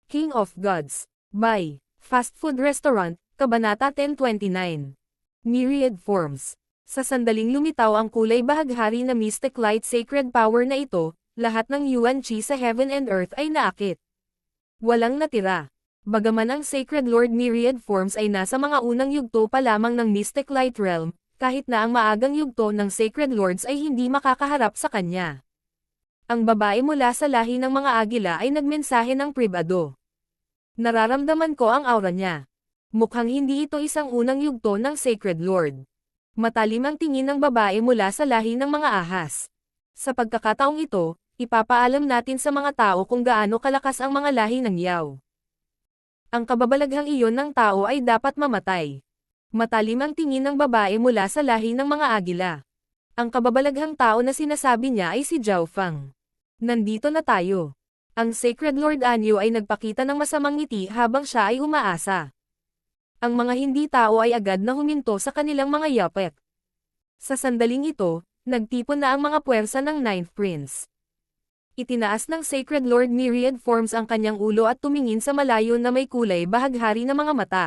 King of Gods. By Fast Food Restaurant, Kabanata 1029. Myriad Forms. Sa sandaling lumitaw ang kulay bahaghari na mystic light sacred power na ito, lahat ng Yuan Qi sa heaven and earth ay naakit. Walang natira. Bagaman ang Sacred Lord Myriad Forms ay nasa mga unang yugto pa lamang ng Mystic Light Realm, kahit na ang maagang yugto ng Sacred Lords ay hindi makakaharap sa kanya. Ang babae mula sa lahi ng mga agila ay nagmensahe ng pribado. Nararamdaman ko ang aura niya. Mukhang hindi ito isang unang yugto ng Sacred Lord. Matalim ang tingin ng babae mula sa lahi ng mga ahas. Sa pagkakataong ito, ipapaalam natin sa mga tao kung gaano kalakas ang mga lahi ng Yao. Ang kababalaghang iyon ng tao ay dapat mamatay. Matalim ang tingin ng babae mula sa lahi ng mga agila. Ang kababalaghang tao na sinasabi niya ay si Zhao Fang. Nandito na tayo. Ang Sacred Lord Anyo ay nagpakita ng masamang ngiti habang siya ay umaasa. Ang mga hindi tao ay agad na huminto sa kanilang mga yapek. Sa sandaling ito, nagtipon na ang mga puwersa ng Ninth Prince. Itinaas ng Sacred Lord Myriad Forms ang kanyang ulo at tumingin sa malayo na may kulay bahaghari na mga mata.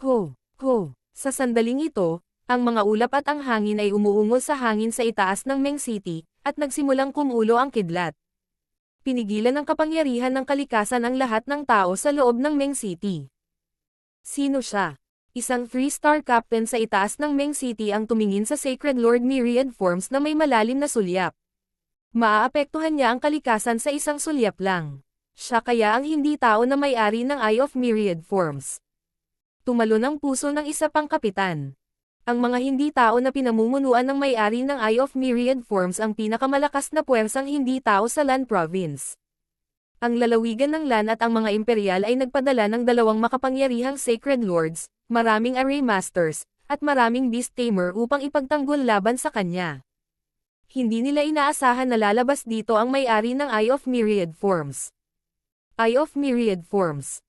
Ho! Ho! Sa sandaling ito, ang mga ulap at ang hangin ay umuungol sa hangin sa itaas ng Meng City, at nagsimulang kumulo ang kidlat. Pinigilan ng kapangyarihan ng kalikasan ang lahat ng tao sa loob ng Meng City. Sino siya? Isang 3-star captain sa itaas ng Meng City ang tumingin sa Sacred Lord Myriad Forms na may malalim na sulyap. Maaapektuhan niya ang kalikasan sa isang sulyap lang. Siya kaya ang hindi tao na may-ari ng Eye of Myriad Forms. Tumalon ang puso ng isa pang kapitan. Ang mga hindi tao na pinamumunuan ng may-ari ng Eye of Myriad Forms ang pinakamalakas na puwersang hindi tao sa Lan Province. Ang lalawigan ng Lan at ang mga imperial ay nagpadala ng 2 makapangyarihang Sacred Lords, maraming Array Masters, at maraming Beast Tamer upang ipagtanggol laban sa kanya. Hindi nila inaasahan na lalabas dito ang may-ari ng Eye of Myriad Forms. Eye of Myriad Forms.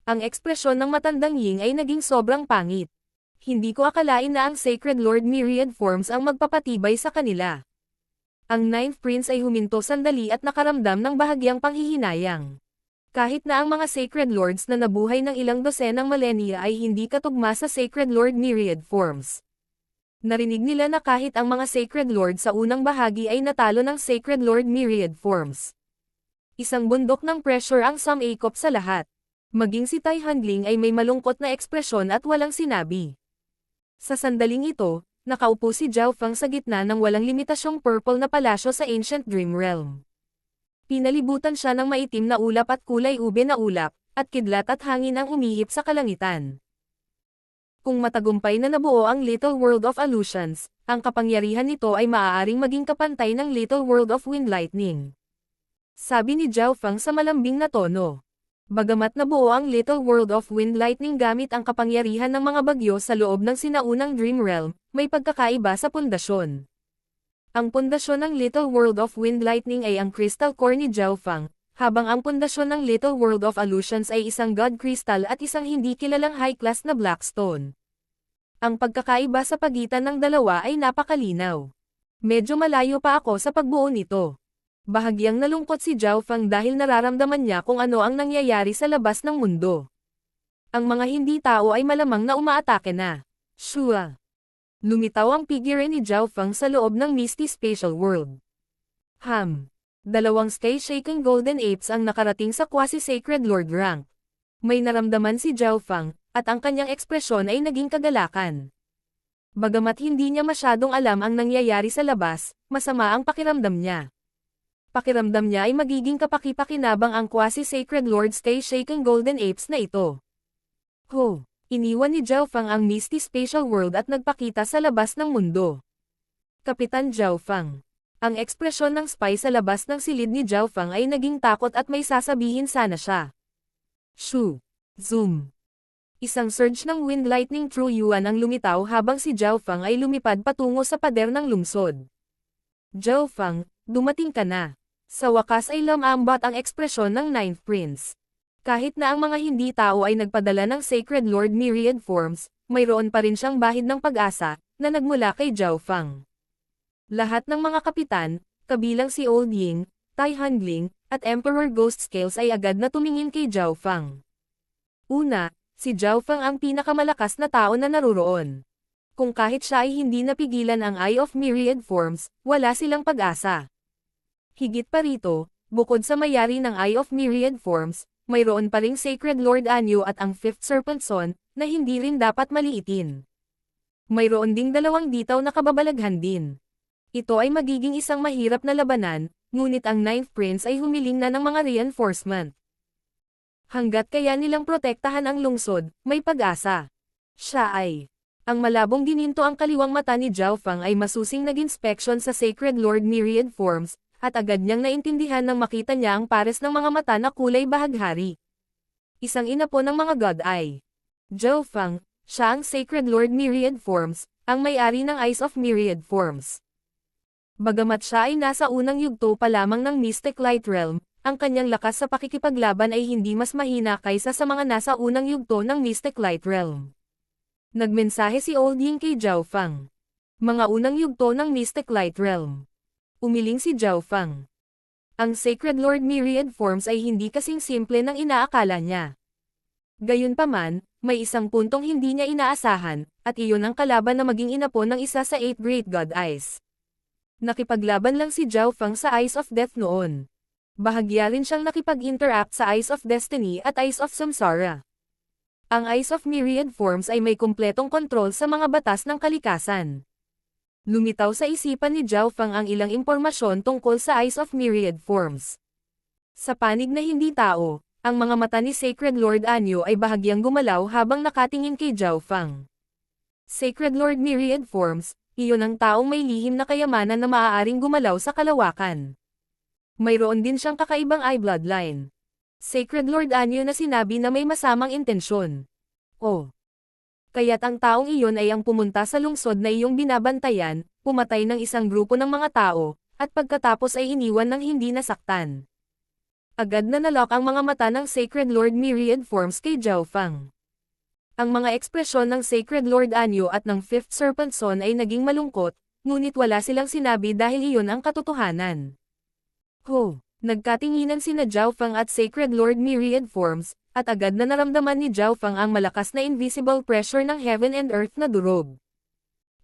Ang ekspresyon ng matandang Ying ay naging sobrang pangit. Hindi ko akalain na ang Sacred Lord Myriad Forms ang magpapatibay sa kanila. Ang Ninth Prince ay huminto sandali at nakaramdam ng bahagyang panghihinayang. Kahit na ang mga Sacred Lords na nabuhay ng ilang dosenang millennia ay hindi katugma sa Sacred Lord Myriad Forms. Narinig nila na kahit ang mga Sacred Lord sa unang bahagi ay natalo ng Sacred Lord Myriad Forms. Isang bundok ng pressure ang sumakop sa lahat. Maging si Tai Handling ay may malungkot na ekspresyon at walang sinabi. Sa sandaling ito, nakaupo si Zhao Fang sa gitna ng walang limitasyong purple na palasyo sa Ancient Dream Realm. Pinalibutan siya ng maitim na ulap at kulay ube na ulap, at kidlat at hangin ang umihip sa kalangitan. Kung matagumpay na nabuo ang Little World of Illusions, ang kapangyarihan nito ay maaaring maging kapantay ng Little World of Wind Lightning. Sabi ni Zhao Fang sa malambing na tono. Bagamat nabuo ang Little World of Wind Lightning gamit ang kapangyarihan ng mga bagyo sa loob ng sinaunang Dream Realm, may pagkakaiba sa pundasyon. Ang pundasyon ng Little World of Wind Lightning ay ang Crystal Core ni Zhao Fang, habang ang pundasyon ng Little World of Illusions ay isang God Crystal at isang hindi kilalang high-class na Blackstone. Ang pagkakaiba sa pagitan ng dalawa ay napakalinaw. Medyo malayo pa ako sa pagbuo nito. Bahagyang nalungkot si Zhao Fang dahil nararamdaman niya kung ano ang nangyayari sa labas ng mundo. Ang mga hindi tao ay malamang na umaatake na. Shua. Lumitaw ang figure ni Zhao Fang sa loob ng Misty Spatial World. 2 sky-shaking golden apes ang nakarating sa quasi-sacred lord rank. May naramdaman si Zhao Fang, at ang kanyang ekspresyon ay naging kagalakan. Bagamat hindi niya masyadong alam ang nangyayari sa labas, masama ang pakiramdam niya. Pakiramdam niya ay magiging kapaki-pakinabang ang quasi-sacred lord sky-shaking golden apes na ito. Ho! Iniwan ni Zhao Fang ang Misty Spatial World at nagpakita sa labas ng mundo. Kapitan Zhao Fang. Ang ekspresyon ng spy sa labas ng silid ni Zhao Fang ay naging takot at may sasabihin sana siya. Shoo! Zoom! Isang surge ng wind lightning true yuan ang lumitaw habang si Zhao Fang ay lumipad patungo sa pader ng lungsod. Zhao Fang, dumating ka na. Sa wakas ay lamambat ang ekspresyon ng Ninth Prince. Kahit na ang mga hindi tao ay nagpadala ng Sacred Lord Myriad Forms, mayroon pa rin siyang bahid ng pag-asa, na nagmula kay Zhao Fang. Lahat ng mga kapitan, kabilang si Old Ying, Tai Hanling, at Emperor Ghost Scales ay agad na tumingin kay Zhao Fang. Una, si Zhao Fang ang pinakamalakas na tao na naruroon. Kung kahit siya ay hindi napigilan ang Eye of Myriad Forms, wala silang pag-asa. Higit pa rito, bukod sa mayari ng Eye of Myriad Forms, mayroon pa ring Sacred Lord Anyo at ang Fifth Serpent Son, na hindi rin dapat maliitin. Mayroon ding dalawang ditaw na kababalaghan din. Ito ay magiging isang mahirap na labanan, ngunit ang Ninth Prince ay humiling na ng mga reinforcement. Hanggat kaya nilang protektahan ang lungsod, may pag-asa. Siya ay. Ang malabong dininto ang kaliwang mata ni Zhao Fang ay masusing nag-inspection sa Sacred Lord Myriad Forms, at agad niyang naintindihan nang makita niya ang pares ng mga mata na kulay bahaghari. Isang ina po ng mga God Eye. Zhao Fang, siya ang Sacred Lord Myriad Forms, ang may-ari ng Eyes of Myriad Forms. Bagamat siya ay nasa unang yugto pa lamang ng Mystic Light Realm, ang kanyang lakas sa pakikipaglaban ay hindi mas mahina kaysa sa mga nasa unang yugto ng Mystic Light Realm. Nagmensahe si Old Ying kay Zhao Fang. Mga unang yugto ng Mystic Light Realm. Umiling si Zhao Fang. Ang Sacred Lord Myriad Forms ay hindi kasing simple ng inaakala niya. Gayunpaman, may isang puntong hindi niya inaasahan, at iyon ang kalaban na maging inapo ng isa sa 8 Great God Eyes. Nakipaglaban lang si Zhao Fang sa Eyes of Death noon. Bahagya rin siyang nakipag-interact sa Eyes of Destiny at Eyes of Samsara. Ang Eyes of Myriad Forms ay may kumpletong kontrol sa mga batas ng kalikasan. Lumitaw sa isipan ni Zhao Fang ang ilang impormasyon tungkol sa Eyes of Myriad Forms. Sa panig na hindi tao, ang mga mata ni Sacred Lord Anyo ay bahagyang gumalaw habang nakatingin kay Zhao Fang. Sacred Lord Myriad Forms, iyon ang taong may lihim na kayamanan na maaaring gumalaw sa kalawakan. Mayroon din siyang kakaibang eye bloodline. Sacred Lord Anyo na sinabi na may masamang intensyon. Oh. Kaya't ang taong iyon ay ang pumunta sa lungsod na iyong binabantayan, pumatay ng isang grupo ng mga tao, at pagkatapos ay iniwan ng hindi nasaktan. Agad na nalock ang mga mata ng Sacred Lord Myriad Forms kay Zhao Fang. Ang mga ekspresyon ng Sacred Lord Anyo at ng Fifth Serpent Son ay naging malungkot, ngunit wala silang sinabi dahil iyon ang katotohanan. Nagkatinginan sina Zhao Fang at Sacred Lord Myriad Forms, at agad na naramdaman ni Zhao Fang ang malakas na invisible pressure ng heaven and earth na durog.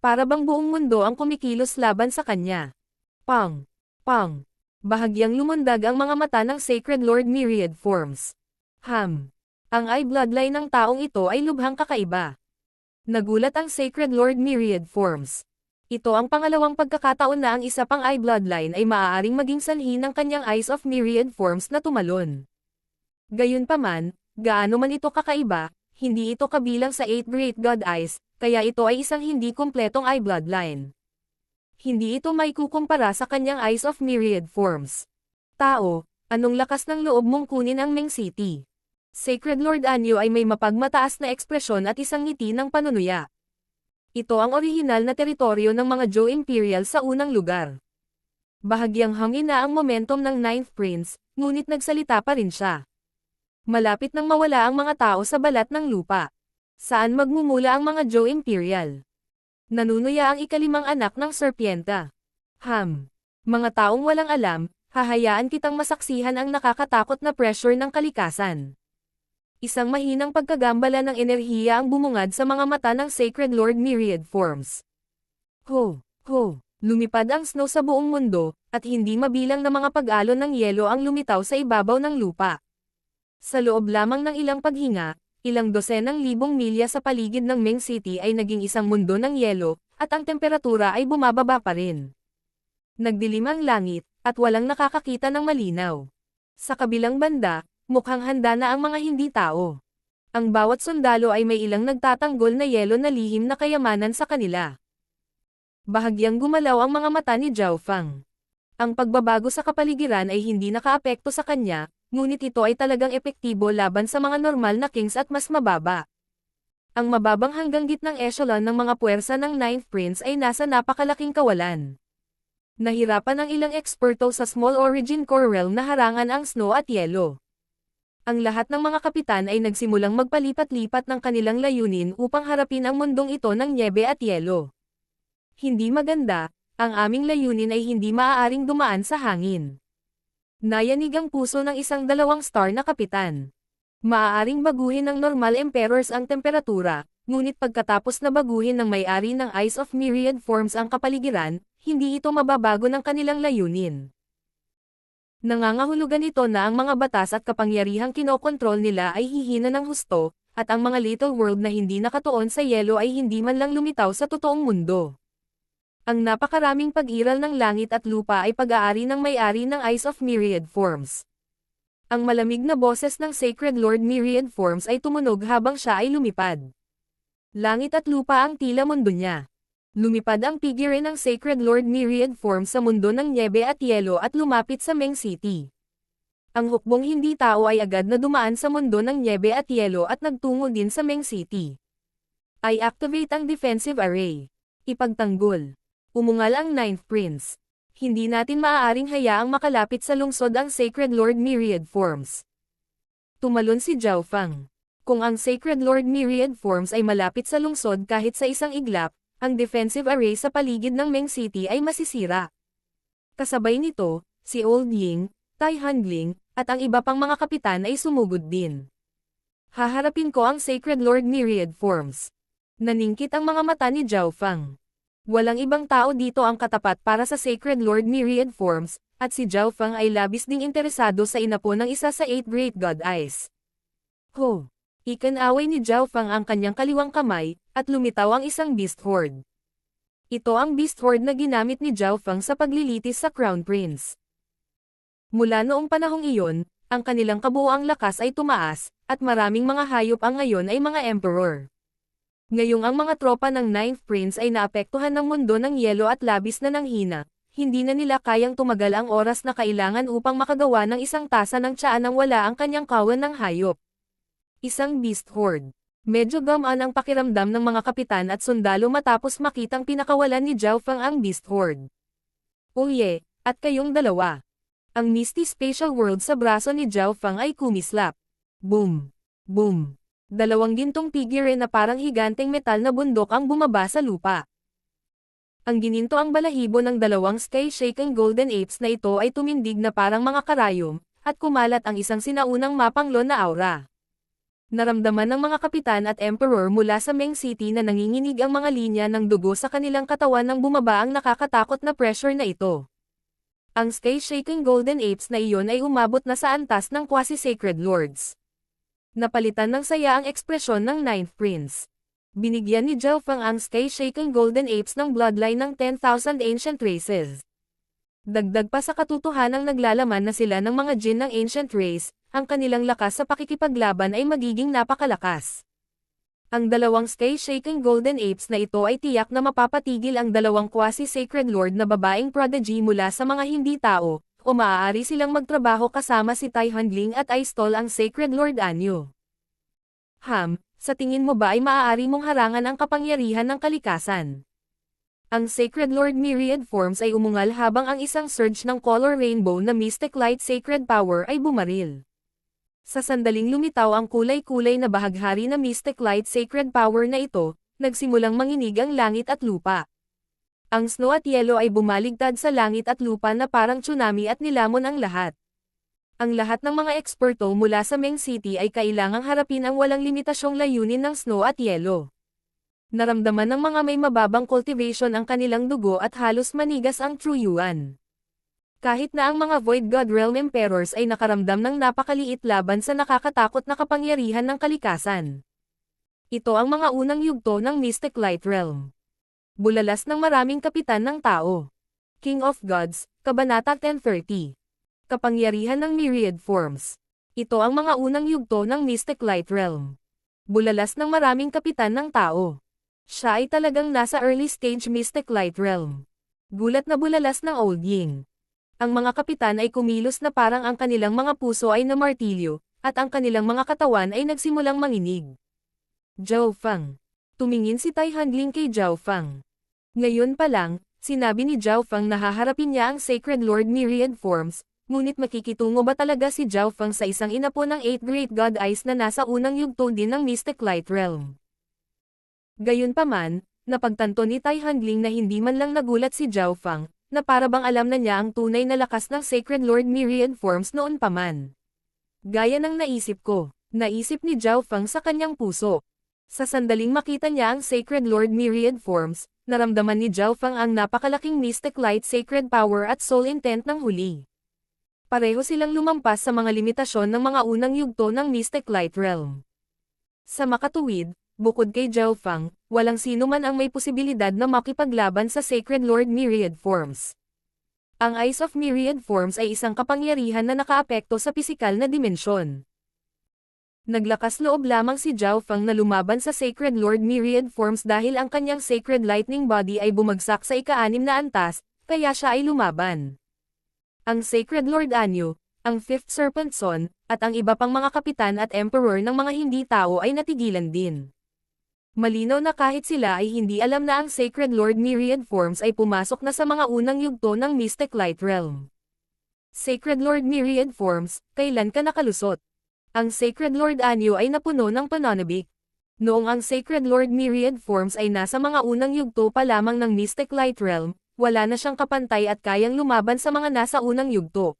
Para bang buong mundo ang kumikilos laban sa kanya. Pang! Pang! Bahagyang lumundag ang mga mata ng Sacred Lord Myriad Forms. Ang eye bloodline ng taong ito ay lubhang kakaiba. Nagulat ang Sacred Lord Myriad Forms. Ito ang pangalawang pagkakataon na ang isa pang eye bloodline ay maaaring maging sanhi ng kanyang Eyes of Myriad Forms na tumalon. Gayunpaman, gaano man ito kakaiba, hindi ito kabilang sa 8 Great God Eyes, kaya ito ay isang hindi kumpletong eye bloodline. Hindi ito may kukumpara sa kanyang Eyes of Myriad Forms. Tao, anong lakas ng loob mong kunin ang Ming City? Sacred Lord Anyo ay may mapagmataas na ekspresyon at isang ngiti ng panunuya. Ito ang orihinal na teritoryo ng mga Zhou Imperial sa unang lugar. Bahagyang hangin na ang momentum ng Ninth Prince, ngunit nagsalita pa rin siya. Malapit nang mawala ang mga tao sa balat ng lupa. Saan magmumula ang mga Zhou Imperial? Nanunuya ang ikalimang anak ng serpienta. Mga taong walang alam, hahayaan kitang masaksihan ang nakakatakot na pressure ng kalikasan. Isang mahinang pagkagambala ng enerhiya ang bumungad sa mga mata ng Sacred Lord Myriad Forms. Lumipad ang snow sa buong mundo, at hindi mabilang na mga pag-alon ng yelo ang lumitaw sa ibabaw ng lupa. Sa loob lamang ng ilang paghinga, ilang dosenang libong milya sa paligid ng Ming City ay naging isang mundo ng yelo, at ang temperatura ay bumababa pa rin. Nagdilim ang langit, at walang nakakakita ng malinaw. Sa kabilang banda, mukhang handa na ang mga hindi tao. Ang bawat sundalo ay may ilang nagtatanggol na yelo na lihim na kayamanan sa kanila. Bahagyang gumalaw ang mga mata ni Zhao Fang. Ang pagbabago sa kapaligiran ay hindi nakaapekto sa kanya, ngunit ito ay talagang epektibo laban sa mga normal na kings at mas mababa. Ang mababang hanggang gitnang echelon ng mga puwersa ng Ninth Prince ay nasa napakalaking kawalan. Nahirapan ang ilang eksperto sa Small Origin Core Realm na harangan ang snow at yelo. Ang lahat ng mga kapitan ay nagsimulang magpalipat-lipat ng kanilang layunin upang harapin ang mundong ito ng nyebe at yelo. Hindi maganda, ang aming layunin ay hindi maaaring dumaan sa hangin. Nayanig ang puso ng isang 2-star na kapitan. Maaaring baguhin ng normal emperors ang temperatura, ngunit pagkatapos na baguhin ng may-ari ng Eyes of Myriad Forms ang kapaligiran, hindi ito mababago ng kanilang layunin. Nangangahulugan ito na ang mga batas at kapangyarihang kinokontrol nila ay hihina ng husto, at ang mga little world na hindi nakatuon sa yelo ay hindi man lang lumitaw sa totoong mundo. Ang napakaraming pag-iral ng langit at lupa ay pag-aari ng may-ari ng Eyes of Myriad Forms. Ang malamig na boses ng Sacred Lord Myriad Forms ay tumunog habang siya ay lumipad. Langit at lupa ang tila mundo niya. Lumipad ang figure ng Sacred Lord Myriad Forms sa mundo ng nyebe at yelo at lumapit sa Meng City. Ang hukbong hindi tao ay agad na dumaan sa mundo ng nyebe at yelo at nagtungo din sa Meng City. I activate ang defensive array. Ipagtanggol. Umungal ang Ninth Prince. Hindi natin maaaring hayaang makalapit sa lungsod ang Sacred Lord Myriad Forms. Tumalon si Zhao Fang. Kung ang Sacred Lord Myriad Forms ay malapit sa lungsod kahit sa isang iglap, ang defensive array sa paligid ng Meng City ay masisira. Kasabay nito, si Old Ying, Tai Hanling, at ang iba pang mga kapitan ay sumugod din. Haharapin ko ang Sacred Lord Myriad Forms. Naningkit ang mga mata ni Zhao Fang. Walang ibang tao dito ang katapat para sa Sacred Lord Myriad Forms, at si Zhao Fang ay labis ding interesado sa inapo ng isa sa 8 Great God Eyes. Ho! Ikanaway ni Zhao Fang ang kanyang kaliwang kamay, at lumitaw ang isang Beast Horde. Ito ang Beast Horde na ginamit ni Zhao Fang sa paglilitis sa Crown Prince. Mula noong panahong iyon, ang kanilang kabuuang lakas ay tumaas, at maraming mga hayop ang ngayon ay mga Emperor. Ngayong ang mga tropa ng Ninth Prince ay naapektuhan ng mundo ng yelo at labis na nanghina, hindi na nila kayang tumagal ang oras na kailangan upang makagawa ng isang tasa ng tsaa nang wala ang kanyang kawan ng hayop. Isang Beast Horde. Medyo gamaan ang pakiramdam ng mga kapitan at sundalo matapos makitang pinakawalan ni Zhao Fang ang Beast Horde. Uye, at kayong dalawa. Ang Misty Spatial World sa braso ni Zhao Fang ay kumislap. Boom! Boom! Dalawang gintong figure na parang higanteng metal na bundok ang bumaba sa lupa. Ang gininto ang balahibo ng dalawang sky-shaking golden apes na ito ay tumindig na parang mga karayom, at kumalat ang isang sinaunang mapanglo na aura. Naramdaman ng mga kapitan at emperor mula sa Meng City na nanginginig ang mga linya ng dugo sa kanilang katawan nang bumaba ang nakakatakot na pressure na ito. Ang sky-shaking golden apes na iyon ay umabot na sa antas ng quasi-sacred lords. Napalitan ng saya ang ekspresyon ng Ninth Prince. Binigyan ni Zhao Fang ang sky-shaking golden apes ng bloodline ng 10,000 ancient races. Dagdag pa sa katotohanang naglalaman na sila ng mga jin ng ancient race, ang kanilang lakas sa pakikipaglaban ay magiging napakalakas. Ang dalawang sky-shaking golden apes na ito ay tiyak na mapapatigil ang dalawang quasi-sacred lord na babaeng prodigy mula sa mga hindi tao, o maaari silang magtrabaho kasama si Tai Hanling at Aistol ang Sacred Lord Anyo. Sa tingin mo ba ay maaari mong harangan ang kapangyarihan ng kalikasan? Ang Sacred Lord Myriad Forms ay umungal habang ang isang surge ng color rainbow na Mystic Light Sacred Power ay bumaril. Sa sandaling lumitaw ang kulay-kulay na bahaghari na Mystic Light Sacred Power na ito, nagsimulang manginig ang langit at lupa. Ang snow at yelo ay bumaligtad sa langit at lupa na parang tsunami at nilamon ang lahat. Ang lahat ng mga eksperto mula sa Meng City ay kailangang harapin ang walang limitasyong layunin ng snow at yelo. Naramdaman ng mga may mababang cultivation ang kanilang dugo at halos manigas ang True Yuan. Kahit na ang mga Void God Realm Emperors ay nakaramdam ng napakaliit laban sa nakakatakot na kapangyarihan ng kalikasan. Ito ang mga unang yugto ng Mystic Light Realm. Bulalas ng maraming kapitan ng tao. King of Gods, Kabanata 1030. Kapangyarihan ng Myriad Forms. Ito ang mga unang yugto ng Mystic Light Realm. Bulalas ng maraming kapitan ng tao. Siya ay talagang nasa early stage Mystic Light Realm. Gulat na bulalas ng Old Ying. Ang mga kapitan ay kumilos na parang ang kanilang mga puso ay namartilyo, at ang kanilang mga katawan ay nagsimulang manginig. Zhao Fang. Tumingin si Tai Hanling kay Zhao Fang. Ngayon pa lang, sinabi ni Zhao Fang na haharapin niya ang Sacred Lord Myriad Forms, ngunit makikitungo ba talaga si Zhao Fang sa isang inapo ng 8 Great God Eyes na nasa unang yugto din ng Mystic Light Realm? Gayunpaman, napagtanto ni Tai Hanling na hindi man lang nagulat si Zhao Fang, na para bang alam na niya ang tunay na lakas ng Sacred Lord Myriad Forms noon pa man. Gaya ng naisip ko, naisip ni Zhao Feng sa kanyang puso. Sa sandaling makita niya ang Sacred Lord Myriad Forms, naramdaman ni Zhao Feng ang napakalaking Mystic Light Sacred Power at Soul Intent ng huli. Pareho silang lumampas sa mga limitasyon ng mga unang yugto ng Mystic Light Realm. Sa makatuwid, bukod kay Zhao Feng, walang sino man ang may posibilidad na makipaglaban sa Sacred Lord Myriad Forms. Ang Eyes of Myriad Forms ay isang kapangyarihan na nakaapekto sa pisikal na dimensyon. Naglakas loob lamang si Zhao Feng na lumaban sa Sacred Lord Myriad Forms dahil ang kanyang Sacred Lightning Body ay bumagsak sa ika-6 na antas, kaya siya ay lumaban. Ang Sacred Lord Anyo, ang Fifth Serpent Son, at ang iba pang mga kapitan at emperor ng mga hindi tao ay natigilan din. Malinaw na kahit sila ay hindi alam na ang Sacred Lord Myriad Forms ay pumasok na sa mga unang yugto ng Mystic Light Realm. Sacred Lord Myriad Forms, kailan ka nakalusot? Ang Sacred Lord Anyo ay napuno ng pananabik. Noong ang Sacred Lord Myriad Forms ay nasa mga unang yugto pa lamang ng Mystic Light Realm, wala na siyang kapantay at kayang lumaban sa mga nasa unang yugto.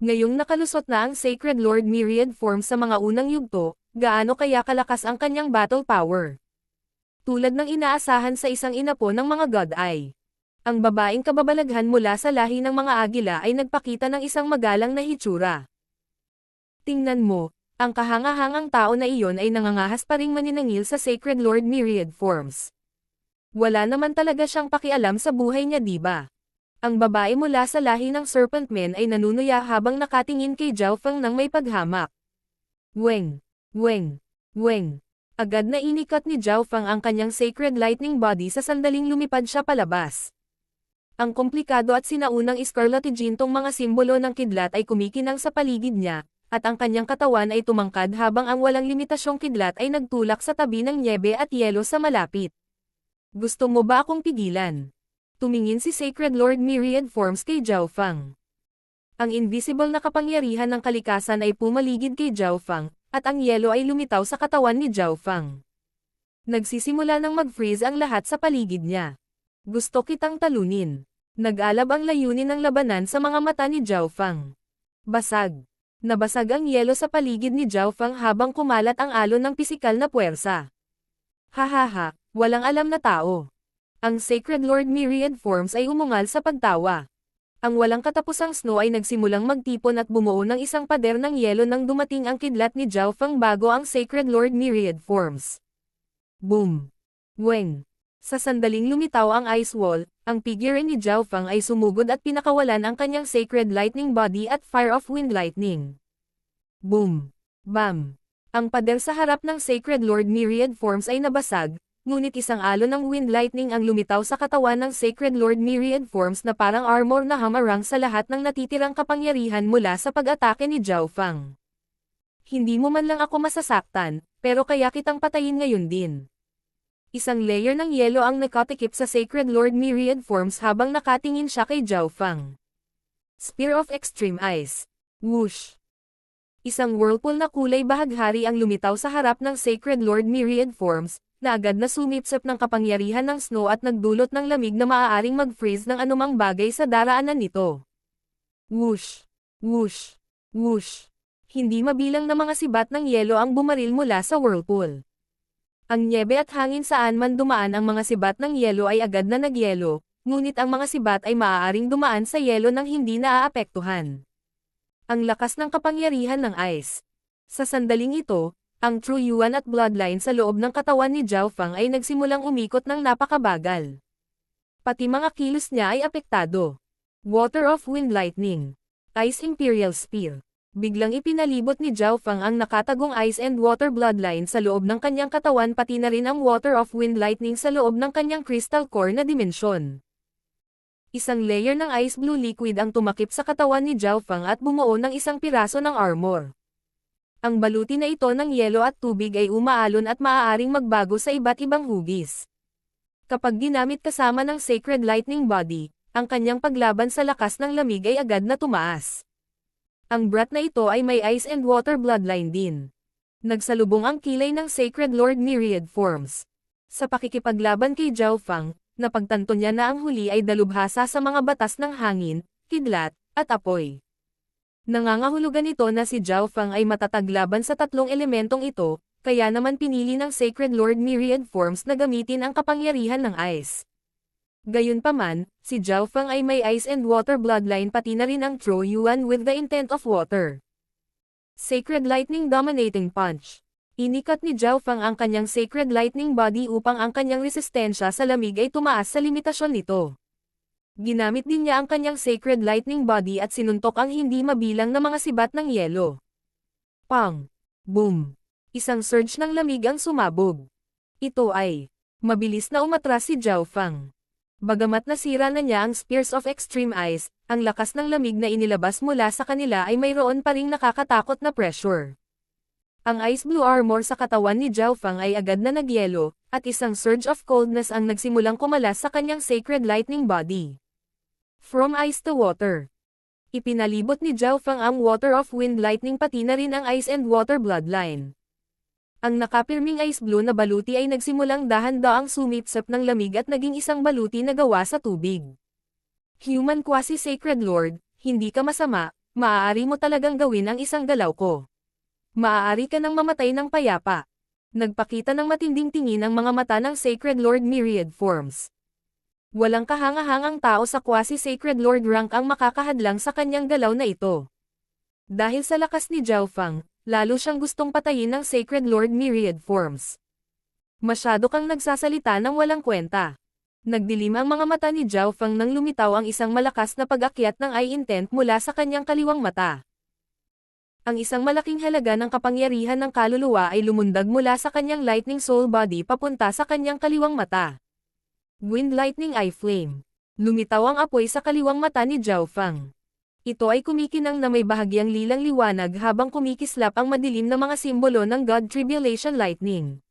Ngayong nakalusot na ang Sacred Lord Myriad Forms sa mga unang yugto, gaano kaya kalakas ang kanyang battle power? Tulad ng inaasahan sa isang inapo ng mga God Eye. Ang babaeng kababalaghan mula sa lahi ng mga agila ay nagpakita ng isang magalang na hitsura. Tingnan mo, ang kahangahangang tao na iyon ay nangangahas pa ring maninangil sa Sacred Lord Myriad Forms. Wala naman talaga siyang pakialam sa buhay niya, diba? Ang babae mula sa lahi ng Serpent Men ay nanunuya habang nakatingin kay Zhao Feng ng may paghamak. Weng! Weng! Weng! Agad na inikat ni Zhao Feng ang kanyang Sacred Lightning Body sa sandaling lumipad siya palabas. Ang komplikado at sinaunang iskarlatidintong mga simbolo ng kidlat ay kumikinang sa paligid niya, at ang kanyang katawan ay tumangkad habang ang walang limitasyong kidlat ay nagtulak sa tabi ng nyebe at yelo sa malapit. Gusto mo ba akong pigilan? Tumingin si Sacred Lord Myriad Forms kay Zhao Feng. Ang invisible na kapangyarihan ng kalikasan ay pumaligid kay Zhao Feng, at ang yelo ay lumitaw sa katawan ni Zhao Feng. Nagsisimula nang mag-freeze ang lahat sa paligid niya. Gusto kitang talunin. Nag-alab ang layunin ng labanan sa mga mata ni Zhao Feng. Basag. Nabasag ang yelo sa paligid ni Zhao Feng habang kumalat ang alon ng pisikal na puwersa. Hahaha, walang alam na tao. Ang Sacred Lord Myriad Forms ay umungal sa pagtawa. Ang walang katapusang snow ay nagsimulang magtipon at bumuo ng isang pader ng yelo nang dumating ang kidlat ni Zhao Feng bago ang Sacred Lord Myriad Forms. Boom! Weng! Sa sandaling lumitaw ang ice wall, ang figure ni Zhao Feng ay sumugod at pinakawalan ang kanyang Sacred Lightning Body at Fire of Wind Lightning. Boom! Bam! Ang pader sa harap ng Sacred Lord Myriad Forms ay nabasag, ngunit isang alon ng Wind Lightning ang lumitaw sa katawan ng Sacred Lord Myriad Forms na parang armor na hamarang sa lahat ng natitirang kapangyarihan mula sa pag-atake ni Zhao Feng. Hindi mo man lang ako masasaktan, pero kaya kitang patayin ngayon din. Isang layer ng yelo ang nakatikip sa Sacred Lord Myriad Forms habang nakatingin siya kay Zhao Feng. Spear of Extreme Ice. Whoosh! Isang whirlpool na kulay bahaghari ang lumitaw sa harap ng Sacred Lord Myriad Forms, na agad na sumipsip ng kapangyarihan ng snow at nagdulot ng lamig na maaaring mag-freeze ng anumang bagay sa daraanan nito. Whoosh! Whoosh! Whoosh! Hindi mabilang na mga sibat ng yelo ang bumaril mula sa whirlpool. Ang nyebe at hangin saan man dumaan ang mga sibat ng yelo ay agad na nagyelo, ngunit ang mga sibat ay maaaring dumaan sa yelo nang hindi naaapektuhan. Ang lakas ng kapangyarihan ng ice. Sa sandaling ito, ang True Yuan at Bloodline sa loob ng katawan ni Zhao Feng ay nagsimulang umikot ng napakabagal. Pati mga kilos niya ay apektado. Water of Wind Lightning. Ice Imperial Spear. Biglang ipinalibot ni Zhao Feng ang nakatagong Ice and Water Bloodline sa loob ng kanyang katawan pati na rin ang Water of Wind Lightning sa loob ng kanyang Crystal Core na dimensyon. Isang layer ng ice blue liquid ang tumakip sa katawan ni Zhao Feng at bumuo ng isang piraso ng armor. Ang baluti na ito ng yelo at tubig ay umaalon at maaaring magbago sa iba't ibang hugis. Kapag ginamit kasama ng Sacred Lightning Body, ang kanyang paglaban sa lakas ng lamig ay agad na tumaas. Ang brat na ito ay may ice and water bloodline din. Nagsalubong ang kilay ng Sacred Lord Myriad Forms. Sa pakikipaglaban kay Zhao Feng, napagtanto niya na ang huli ay dalubhasa sa mga batas ng hangin, kidlat, at apoy. Nangangahulugan ito na si Zhao Feng ay matatag laban sa tatlong elementong ito, kaya naman pinili ng Sacred Lord Myriad Forms na gamitin ang kapangyarihan ng ice. Gayunpaman, si Zhao Feng ay may ice and water bloodline pati na rin ang True Yuan with the intent of water. Sacred Lightning Dominating Punch. Inikat ni Zhao Feng ang kanyang Sacred Lightning Body upang ang kanyang resistensya sa lamig ay tumaas sa limitasyon nito. Ginamit din niya ang kanyang Sacred Lightning Body at sinuntok ang hindi mabilang na mga sibat ng yelo. Pang! Boom! Isang surge ng lamig ang sumabog. Ito ay mabilis na umatras si Zhao Feng. Bagamat nasira na niya ang Spears of Extreme Ice, ang lakas ng lamig na inilabas mula sa kanila ay mayroon pa ring nakakatakot na pressure. Ang Ice Blue Armor sa katawan ni Zhao Feng ay agad na nagyelo, at isang surge of coldness ang nagsimulang kumalas sa kanyang Sacred Lightning Body. From ice to water. Ipinalibot ni Zhao Feng ang Water of Wind Lightning pati na rin ang Ice and Water Bloodline. Ang nakapirming ice blue na baluti ay nagsimulang dahan-daang sumipsip ng lamig at naging isang baluti na gawa sa tubig. Human Quasi-Sacred Lord, hindi ka masama, maaari mo talagang gawin ang isang galaw ko. Maaari ka nang mamatay ng payapa. Nagpakita ng matinding tingin ang mga mata ng Sacred Lord Myriad Forms. Walang kahangahangang tao sa Quasi-Sacred Lord rank ang makakahadlang sa kanyang galaw na ito. Dahil sa lakas ni Zhao Feng, lalo siyang gustong patayin ng Sacred Lord Myriad Forms. Masyado kang nagsasalita ng walang kwenta. Nagdilim ang mga mata ni Zhao Feng nang lumitaw ang isang malakas na pag-akyat ng eye intent mula sa kanyang kaliwang mata. Ang isang malaking halaga ng kapangyarihan ng kaluluwa ay lumundag mula sa kanyang Lightning Soul Body papunta sa kanyang kaliwang mata. Wind Lightning Eye Flame. Lumitaw ang apoy sa kaliwang mata ni Zhao Feng. Ito ay kumikinang na may bahagyang lilang liwanag habang kumikislap ang madilim na mga simbolo ng God Tribulation Lightning.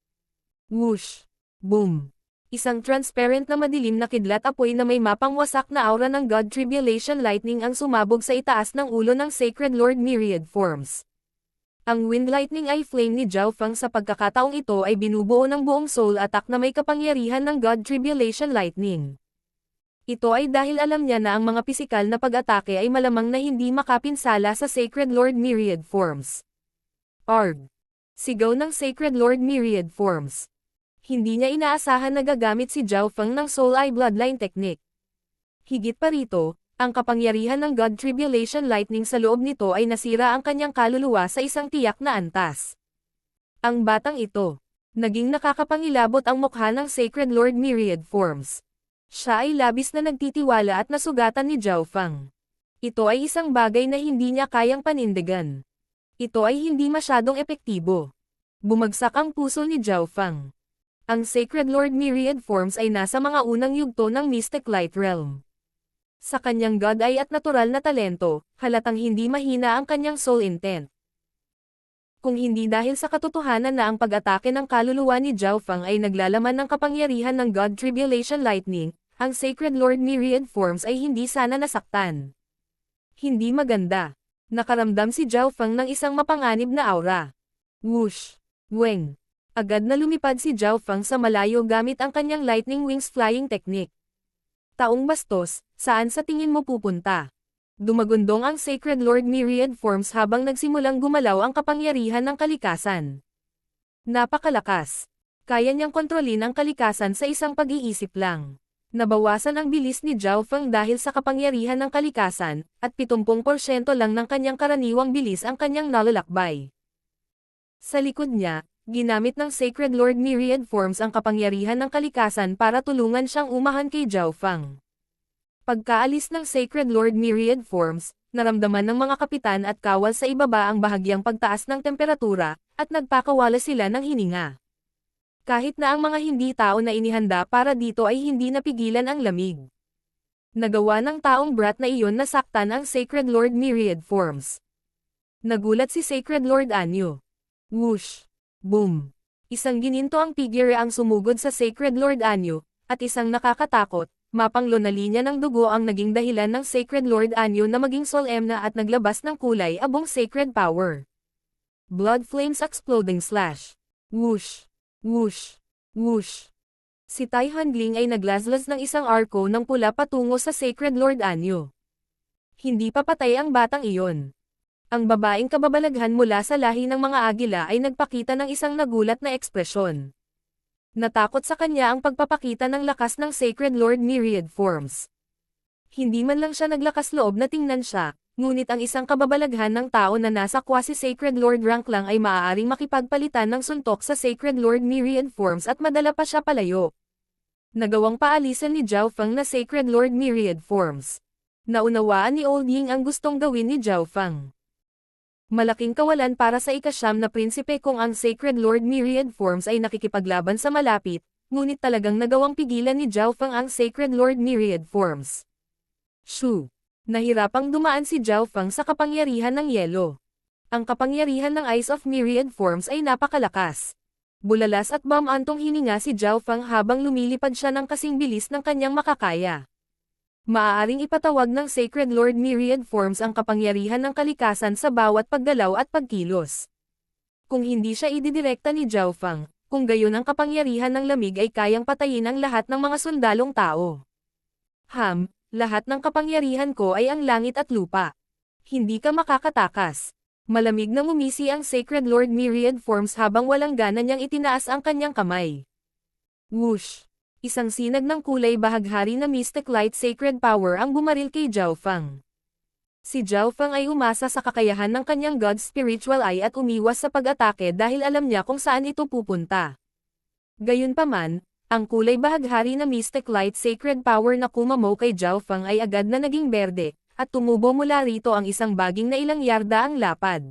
Whoosh! Boom! Isang transparent na madilim na kidlat apoy na may mapangwasak na aura ng God Tribulation Lightning ang sumabog sa itaas ng ulo ng Sacred Lord Myriad Forms. Ang Wind Lightning Eye Flame ni Zhao Feng sa pagkakataong ito ay binubuo ng buong soul attack na may kapangyarihan ng God Tribulation Lightning. Ito ay dahil alam niya na ang mga pisikal na pag-atake ay malamang na hindi makapinsala sa Sacred Lord Myriad Forms. Arg! Sigaw ng Sacred Lord Myriad Forms. Hindi niya inaasahan na gagamit si Zhao Feng ng Soul Eye Bloodline Technique. Higit pa rito, ang kapangyarihan ng God Tribulation Lightning sa loob nito ay nasira ang kanyang kaluluwa sa isang tiyak na antas. Ang batang ito, naging nakakapangilabot ang mukha ng Sacred Lord Myriad Forms. Siya ay labis na nagtitiwala at nasugatan ni Zhao Feng. Ito ay isang bagay na hindi niya kayang panindigan. Ito ay hindi masyadong epektibo. Bumagsak ang puso ni Zhao Feng. Ang Sacred Lord Myriad Forms ay nasa mga unang yugto ng Mystic Light Realm. Sa kanyang God Eye at natural na talento, halatang hindi mahina ang kanyang soul intent. Kung hindi dahil sa katotohanan na ang pag-atake ng kaluluwa ni Zhao Feng ay naglalaman ng kapangyarihan ng God Tribulation Lightning, ang Sacred Lord Myriad Forms ay hindi sana nasaktan. Hindi maganda. Nakaramdam si Zhao Feng ng isang mapanganib na aura. Whoosh! Weng! Agad na lumipad si Zhao Feng sa malayo gamit ang kanyang Lightning Wings Flying Technique. Taong bastos, saan sa tingin mo pupunta? Dumagundong ang Sacred Lord Myriad Forms habang nagsimulang gumalaw ang kapangyarihan ng kalikasan. Napakalakas. Kaya niyang kontrolin ang kalikasan sa isang pag-iisip lang. Nabawasan ang bilis ni Zhao Feng dahil sa kapangyarihan ng kalikasan, at 70% lang ng kanyang karaniwang bilis ang kanyang nalalakbay. Sa likod niya, ginamit ng Sacred Lord Myriad Forms ang kapangyarihan ng kalikasan para tulungan siyang umahan kay Zhao Feng. Pagkaalis ng Sacred Lord Myriad Forms, naramdaman ng mga kapitan at kawal sa ibaba ang bahagyang pagtaas ng temperatura, at nagpakawala sila ng hininga. Kahit na ang mga hindi tao na inihanda para dito ay hindi napigilan ang lamig. Nagawa ng taong brat na iyon na saktan ang Sacred Lord Myriad Forms. Nagulat si Sacred Lord Anyo. Whoosh! Boom! Isang gininto ang figure ang sumugod sa Sacred Lord Anyo, at isang nakakatakot, mapanglo na linya ng dugo ang naging dahilan ng Sacred Lord Anyo na maging solemna at naglabas ng kulay abong sacred power. Blood Flames Exploding Slash. Whoosh! Whoosh! Whoosh! Si Tai Hanling ay naglaslas ng isang arko ng pula patungo sa Sacred Lord Anyo. Hindi pa patay ang batang iyon. Ang babaeng kababalaghan mula sa lahi ng mga agila ay nagpakita ng isang nagulat na ekspresyon. Natakot sa kanya ang pagpapakita ng lakas ng Sacred Lord Myriad Forms. Hindi man lang siya naglakas loob na tingnan siya, ngunit ang isang kababalaghan ng tao na nasa quasi-Sacred Lord rank lang ay maaaring makipagpalitan ng suntok sa Sacred Lord Myriad Forms at madala pa siya palayo. Nagawang paalisan ni Zhao Feng na Sacred Lord Myriad Forms. Naunawaan ni Old Ying ang gustong gawin ni Zhao Feng. Malaking kawalan para sa ikasyam na prinsipe kung ang Sacred Lord Myriad Forms ay nakikipaglaban sa malapit, ngunit talagang nagawang pigilan ni Zhao Feng ang Sacred Lord Myriad Forms. Shu. Nahirapang dumaan si Zhao Feng sa kapangyarihan ng yelo. Ang kapangyarihan ng Eyes of Myriad Forms ay napakalakas. Bulalas at bamantong hininga si Zhao Feng habang lumilipad siya ng kasing bilis ng kanyang makakaya. Maaaring ipatawag ng Sacred Lord Myriad Forms ang kapangyarihan ng kalikasan sa bawat paggalaw at pagkilos. Kung hindi siya ididirekta ni Zhao Feng, kung gayon ang kapangyarihan ng lamig ay kayang patayin ang lahat ng mga sundalong tao. Lahat ng kapangyarihan ko ay ang langit at lupa. Hindi ka makakatakas. Malamig na ngumisi ang Sacred Lord Myriad Forms habang walang gana niyang itinaas ang kanyang kamay. Whoosh! Isang sinag ng kulay bahaghari na Mystic Light Sacred Power ang bumaril kay Zhao Feng. Si Zhao Feng ay umasa sa kakayahan ng kanyang God Spiritual Eye at umiwas sa pag-atake dahil alam niya kung saan ito pupunta. Gayunpaman, ang kulay bahaghari na Mystic Light Sacred Power na kumamo kay Zhao Feng ay agad na naging berde, at tumubo mula rito ang isang baging na ilang yarda ang lapad.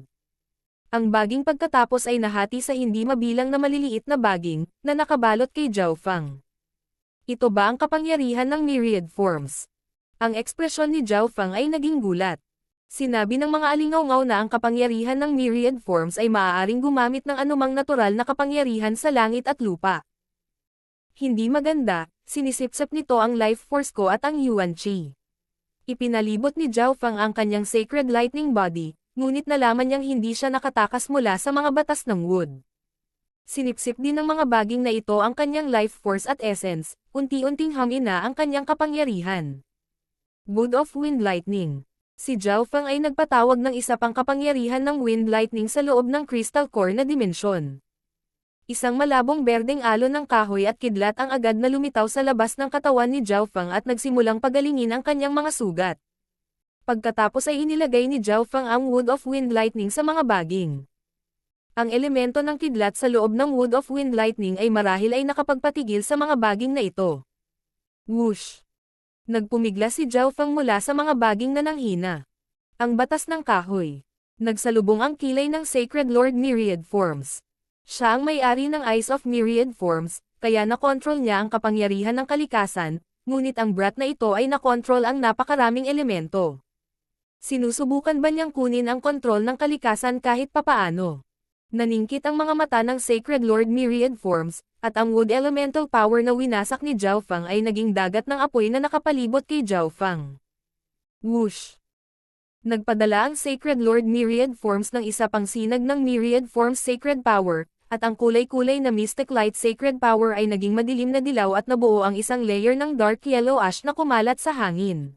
Ang baging pagkatapos ay nahati sa hindi mabilang na maliliit na baging, na nakabalot kay Zhao Feng. Ito ba ang kapangyarihan ng Myriad Forms? Ang ekspresyon ni Zhao Feng ay naging gulat. Sinabi ng mga alingaw-ngaw na ang kapangyarihan ng Myriad Forms ay maaaring gumamit ng anumang natural na kapangyarihan sa langit at lupa. Hindi maganda, sinisipsip nito ang life force ko at ang Yuan Qi. Ipinalibot ni Zhao Feng ang kanyang Sacred Lightning Body, ngunit nalaman niyang hindi siya nakatakas mula sa mga batas ng wood. Sinipsip din ng mga baging na ito ang kanyang life force at essence, unti-unting hamina ang kanyang kapangyarihan. Wood of Wind Lightning. Si Zhao Feng ay nagpatawag ng isa pang kapangyarihan ng Wind Lightning sa loob ng Crystal Core na dimensyon. Isang malabong berdeng alon ng kahoy at kidlat ang agad na lumitaw sa labas ng katawan ni Zhao Feng at nagsimulang pagalingin ang kanyang mga sugat. Pagkatapos ay inilagay ni Zhao Feng ang Wood of Wind Lightning sa mga baging. Ang elemento ng kidlat sa loob ng Wood of Wind Lightning ay marahil ay nakapagpatigil sa mga baging na ito. Whoosh! Nagpumigla si Zhao Feng mula sa mga baging na nanghina. Ang batas ng kahoy. Nagsalubong ang kilay ng Sacred Lord Myriad Forms. Siya ang may-ari ng Eyes of Myriad Forms, kaya nakontrol niya ang kapangyarihan ng kalikasan, ngunit ang brat na ito ay nakontrol ang napakaraming elemento. Sinusubukan ba niyang kunin ang kontrol ng kalikasan kahit papaano? Naningkit ang mga mata ng Sacred Lord Myriad Forms, at ang wood elemental power na winasak ni Zhao Feng ay naging dagat ng apoy na nakapalibot kay Zhao Feng. Whoosh! Nagpadala ang Sacred Lord Myriad Forms ng isa pang sinag ng Myriad Forms Sacred Power, at ang kulay-kulay na Mystic Light Sacred Power ay naging madilim na dilaw at nabuo ang isang layer ng dark yellow ash na kumalat sa hangin.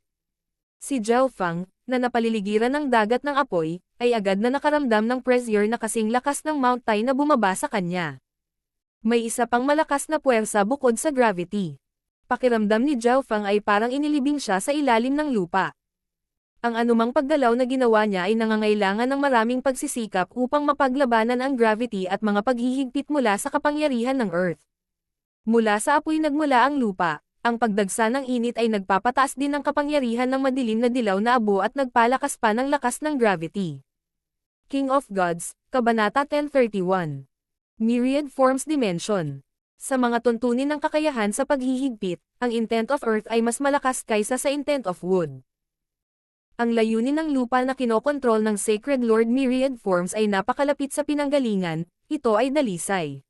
Si Zhao Feng, na napaliligiran ng dagat ng apoy, ay agad na nakaramdam ng pressure na kasing lakas ng Mount Tai na bumaba sa kanya. May isa pang malakas na puwersa bukod sa gravity. Pakiramdam ni Zhao Feng ay parang inilibing siya sa ilalim ng lupa. Ang anumang paggalaw na ginawa niya ay nangangailangan ng maraming pagsisikap upang mapaglabanan ang gravity at mga paghihigpit mula sa kapangyarihan ng Earth. Mula sa apoy nagmula ang lupa. Ang pagdagsa ng init ay nagpapataas din ng kapangyarihan ng madilim na dilaw na abo at nagpalakas pa ng lakas ng gravity. King of Gods, Kabanata 1031. Myriad Forms Dimension. Sa mga tuntunin ng kakayahan sa paghihigpit, ang intent of Earth ay mas malakas kaysa sa intent of Wood. Ang layunin ng lupa na kinokontrol ng Sacred Lord Myriad Forms ay napakalapit sa pinanggalingan, ito ay dalisay.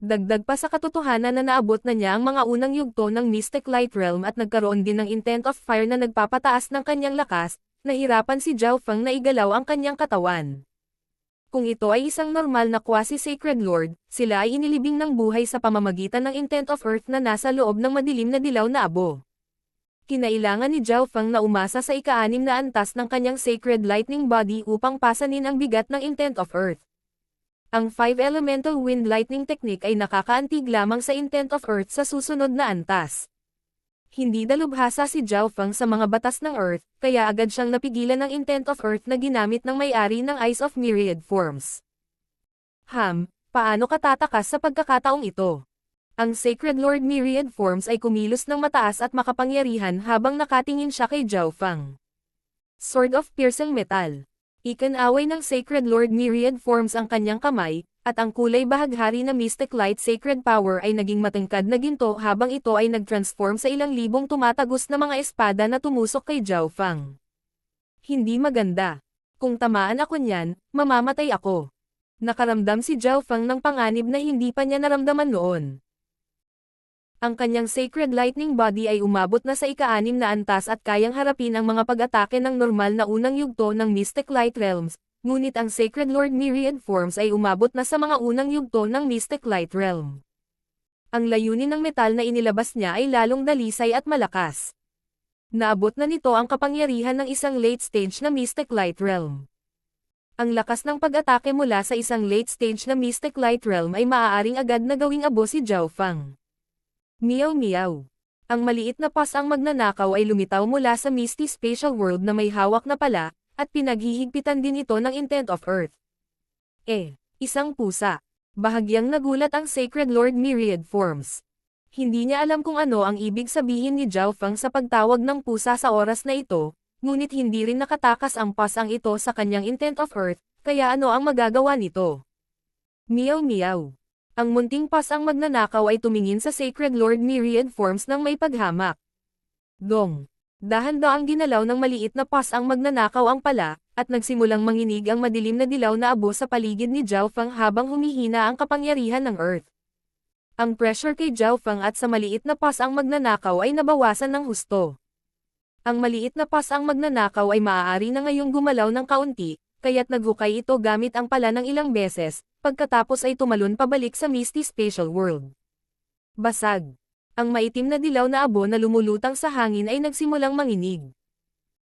Dagdag pa sa katotohanan na naabot na niya ang mga unang yugto ng Mystic Light Realm at nagkaroon din ng Intent of Fire na nagpapataas ng kanyang lakas, nahirapan si Zhao Feng na igalaw ang kanyang katawan. Kung ito ay isang normal na quasi-sacred lord, sila ay inilibing ng buhay sa pamamagitan ng intent of earth na nasa loob ng madilim na dilaw na abo. Kinailangan ni Zhao Feng na umasa sa ika-6 na antas ng kanyang sacred lightning body upang pasanin ang bigat ng intent of earth. Ang 5 elemental wind lightning technique ay nakakaantig lamang sa intent of earth sa susunod na antas. Hindi dalubhasa si Zhao Feng sa mga batas ng earth, kaya agad siyang napigilan ng intent of earth na ginamit ng may-ari ng Eyes of Myriad Forms. Paano ka tatakas sa pagkakataong ito? Ang Sacred Lord Myriad Forms ay kumilos ng mataas at makapangyarihan habang nakatingin siya kay Zhao Feng. Sword of Piercing Metal. Ikinaway ng Sacred Lord Myriad Forms ang kanyang kamay, at ang kulay bahaghari na Mystic Light Sacred Power ay naging matangkad na ginto habang ito ay nag-transform sa ilang libong tumatagos na mga espada na tumusok kay Zhao Feng. Hindi maganda. Kung tamaan ako niyan, mamamatay ako. Nakaramdam si Zhao Feng ng panganib na hindi pa niya naramdaman noon. Ang kanyang Sacred Lightning Body ay umabot na sa ika-6 na antas at kayang harapin ang mga pag-atake ng normal na unang yugto ng Mystic Light Realms, ngunit ang Sacred Lord Myriad Forms ay umabot na sa mga unang yugto ng Mystic Light Realm. Ang layunin ng metal na inilabas niya ay lalong dalisay at malakas. Naabot na nito ang kapangyarihan ng isang late stage na Mystic Light Realm. Ang lakas ng pag-atake mula sa isang late stage na Mystic Light Realm ay maaaring agad na gawing abo si Zhao Feng. Meow meow. Ang maliit na pasang magnanakaw ay lumitaw mula sa Misty Spatial World na may hawak na pala, at pinaghihigpitan din ito ng intent of earth. Isang pusa. Bahagyang nagulat ang Sacred Lord Myriad Forms. Hindi niya alam kung ano ang ibig sabihin ni Zhao Feng sa pagtawag ng pusa sa oras na ito, ngunit hindi rin nakatakas ang pasang ito sa kanyang intent of earth, kaya ano ang magagawa nito? Meow meow. Ang munting pasang magnanakaw ay tumingin sa Sacred Lord Myriad Forms ng may paghamak. Gong. Dahan-daang ginalaw ng maliit na pasang magnanakaw ang pala, at nagsimulang manginig ang madilim na dilaw na abo sa paligid ni Zhao Feng habang humihina ang kapangyarihan ng earth. Ang pressure kay Zhao Feng at sa maliit na pasang magnanakaw ay nabawasan ng husto. Ang maliit na pasang magnanakaw ay maaari na ngayong gumalaw ng kaunti, kaya't naghukay ito gamit ang pala ng ilang beses, pagkatapos ay tumalon pabalik sa Misty Spatial World. Basag. Ang maitim na dilaw na abo na lumulutang sa hangin ay nagsimulang manginig.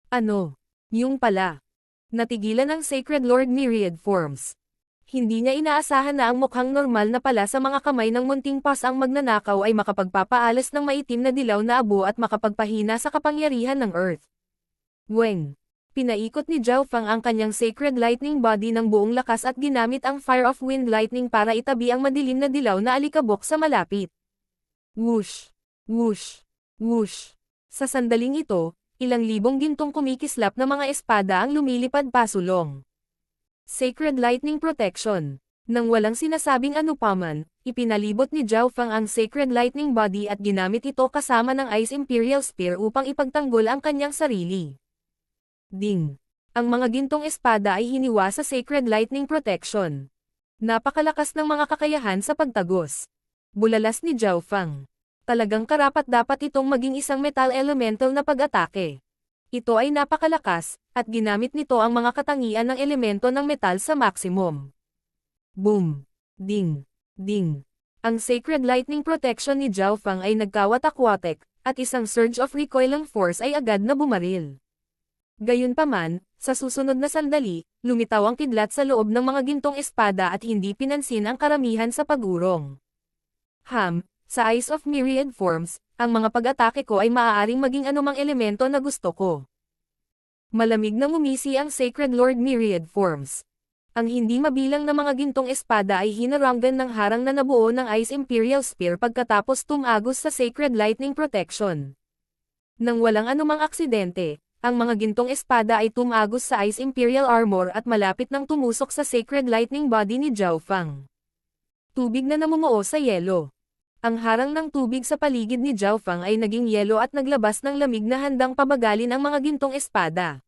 Ano? Yung pala. Natigilan ang Sacred Lord Myriad Forms. Hindi niya inaasahan na ang mukhang normal na pala sa mga kamay ng munting pasang magnanakaw ay makapagpapaalas ng maitim na dilaw na abo at makapagpahina sa kapangyarihan ng Earth. Weng. Pinaikot ni Zhao Feng ang kanyang Sacred Lightning Body ng buong lakas at ginamit ang Fire of Wind Lightning para itabi ang madilim na dilaw na alikabok sa malapit. Whoosh! Whoosh! Whoosh! Sa sandaling ito, ilang libong gintong kumikislap na mga espada ang lumilipad pasulong. Sacred Lightning Protection. Nang walang sinasabing anupaman, ipinalibot ni Zhao Feng ang Sacred Lightning Body at ginamit ito kasama ng Ice Imperial Spear upang ipagtanggol ang kanyang sarili. Ding! Ang mga gintong espada ay hiniwa sa Sacred Lightning Protection. Napakalakas ng mga kakayahan sa pagtagos. Bulalas ni Zhao Feng. Talagang karapat-dapat itong maging isang metal elemental na pag-atake. Ito ay napakalakas, at ginamit nito ang mga katangian ng elemento ng metal sa maximum. Boom! Ding! Ding! Ang Sacred Lightning Protection ni Zhao Feng ay nagkawatak-watek, at isang surge of recoiling force ay agad na bumaril. Gayunpaman, sa susunod na sandali, lumitaw ang kidlat sa loob ng mga gintong espada at hindi pinansin ang karamihan sa pag-urong. Sa Eyes of Myriad Forms, ang mga pag-atake ko ay maaaring maging anumang elemento na gusto ko. Malamig na ngumisi ang Sacred Lord Myriad Forms. Ang hindi mabilang na mga gintong espada ay hinaranggan ng harang na nabuo ng Ice Imperial Spear pagkatapos tumagos sa Sacred Lightning Protection. Nang walang anumang aksidente, ang mga gintong espada ay tumagos sa Ice Imperial Armor at malapit nang tumusok sa Sacred Lightning Body ni Zhao Feng. Tubig na namumuo sa yelo. Ang harang ng tubig sa paligid ni Zhao Feng ay naging yelo at naglabas ng lamig na handang pabagalin ang mga gintong espada.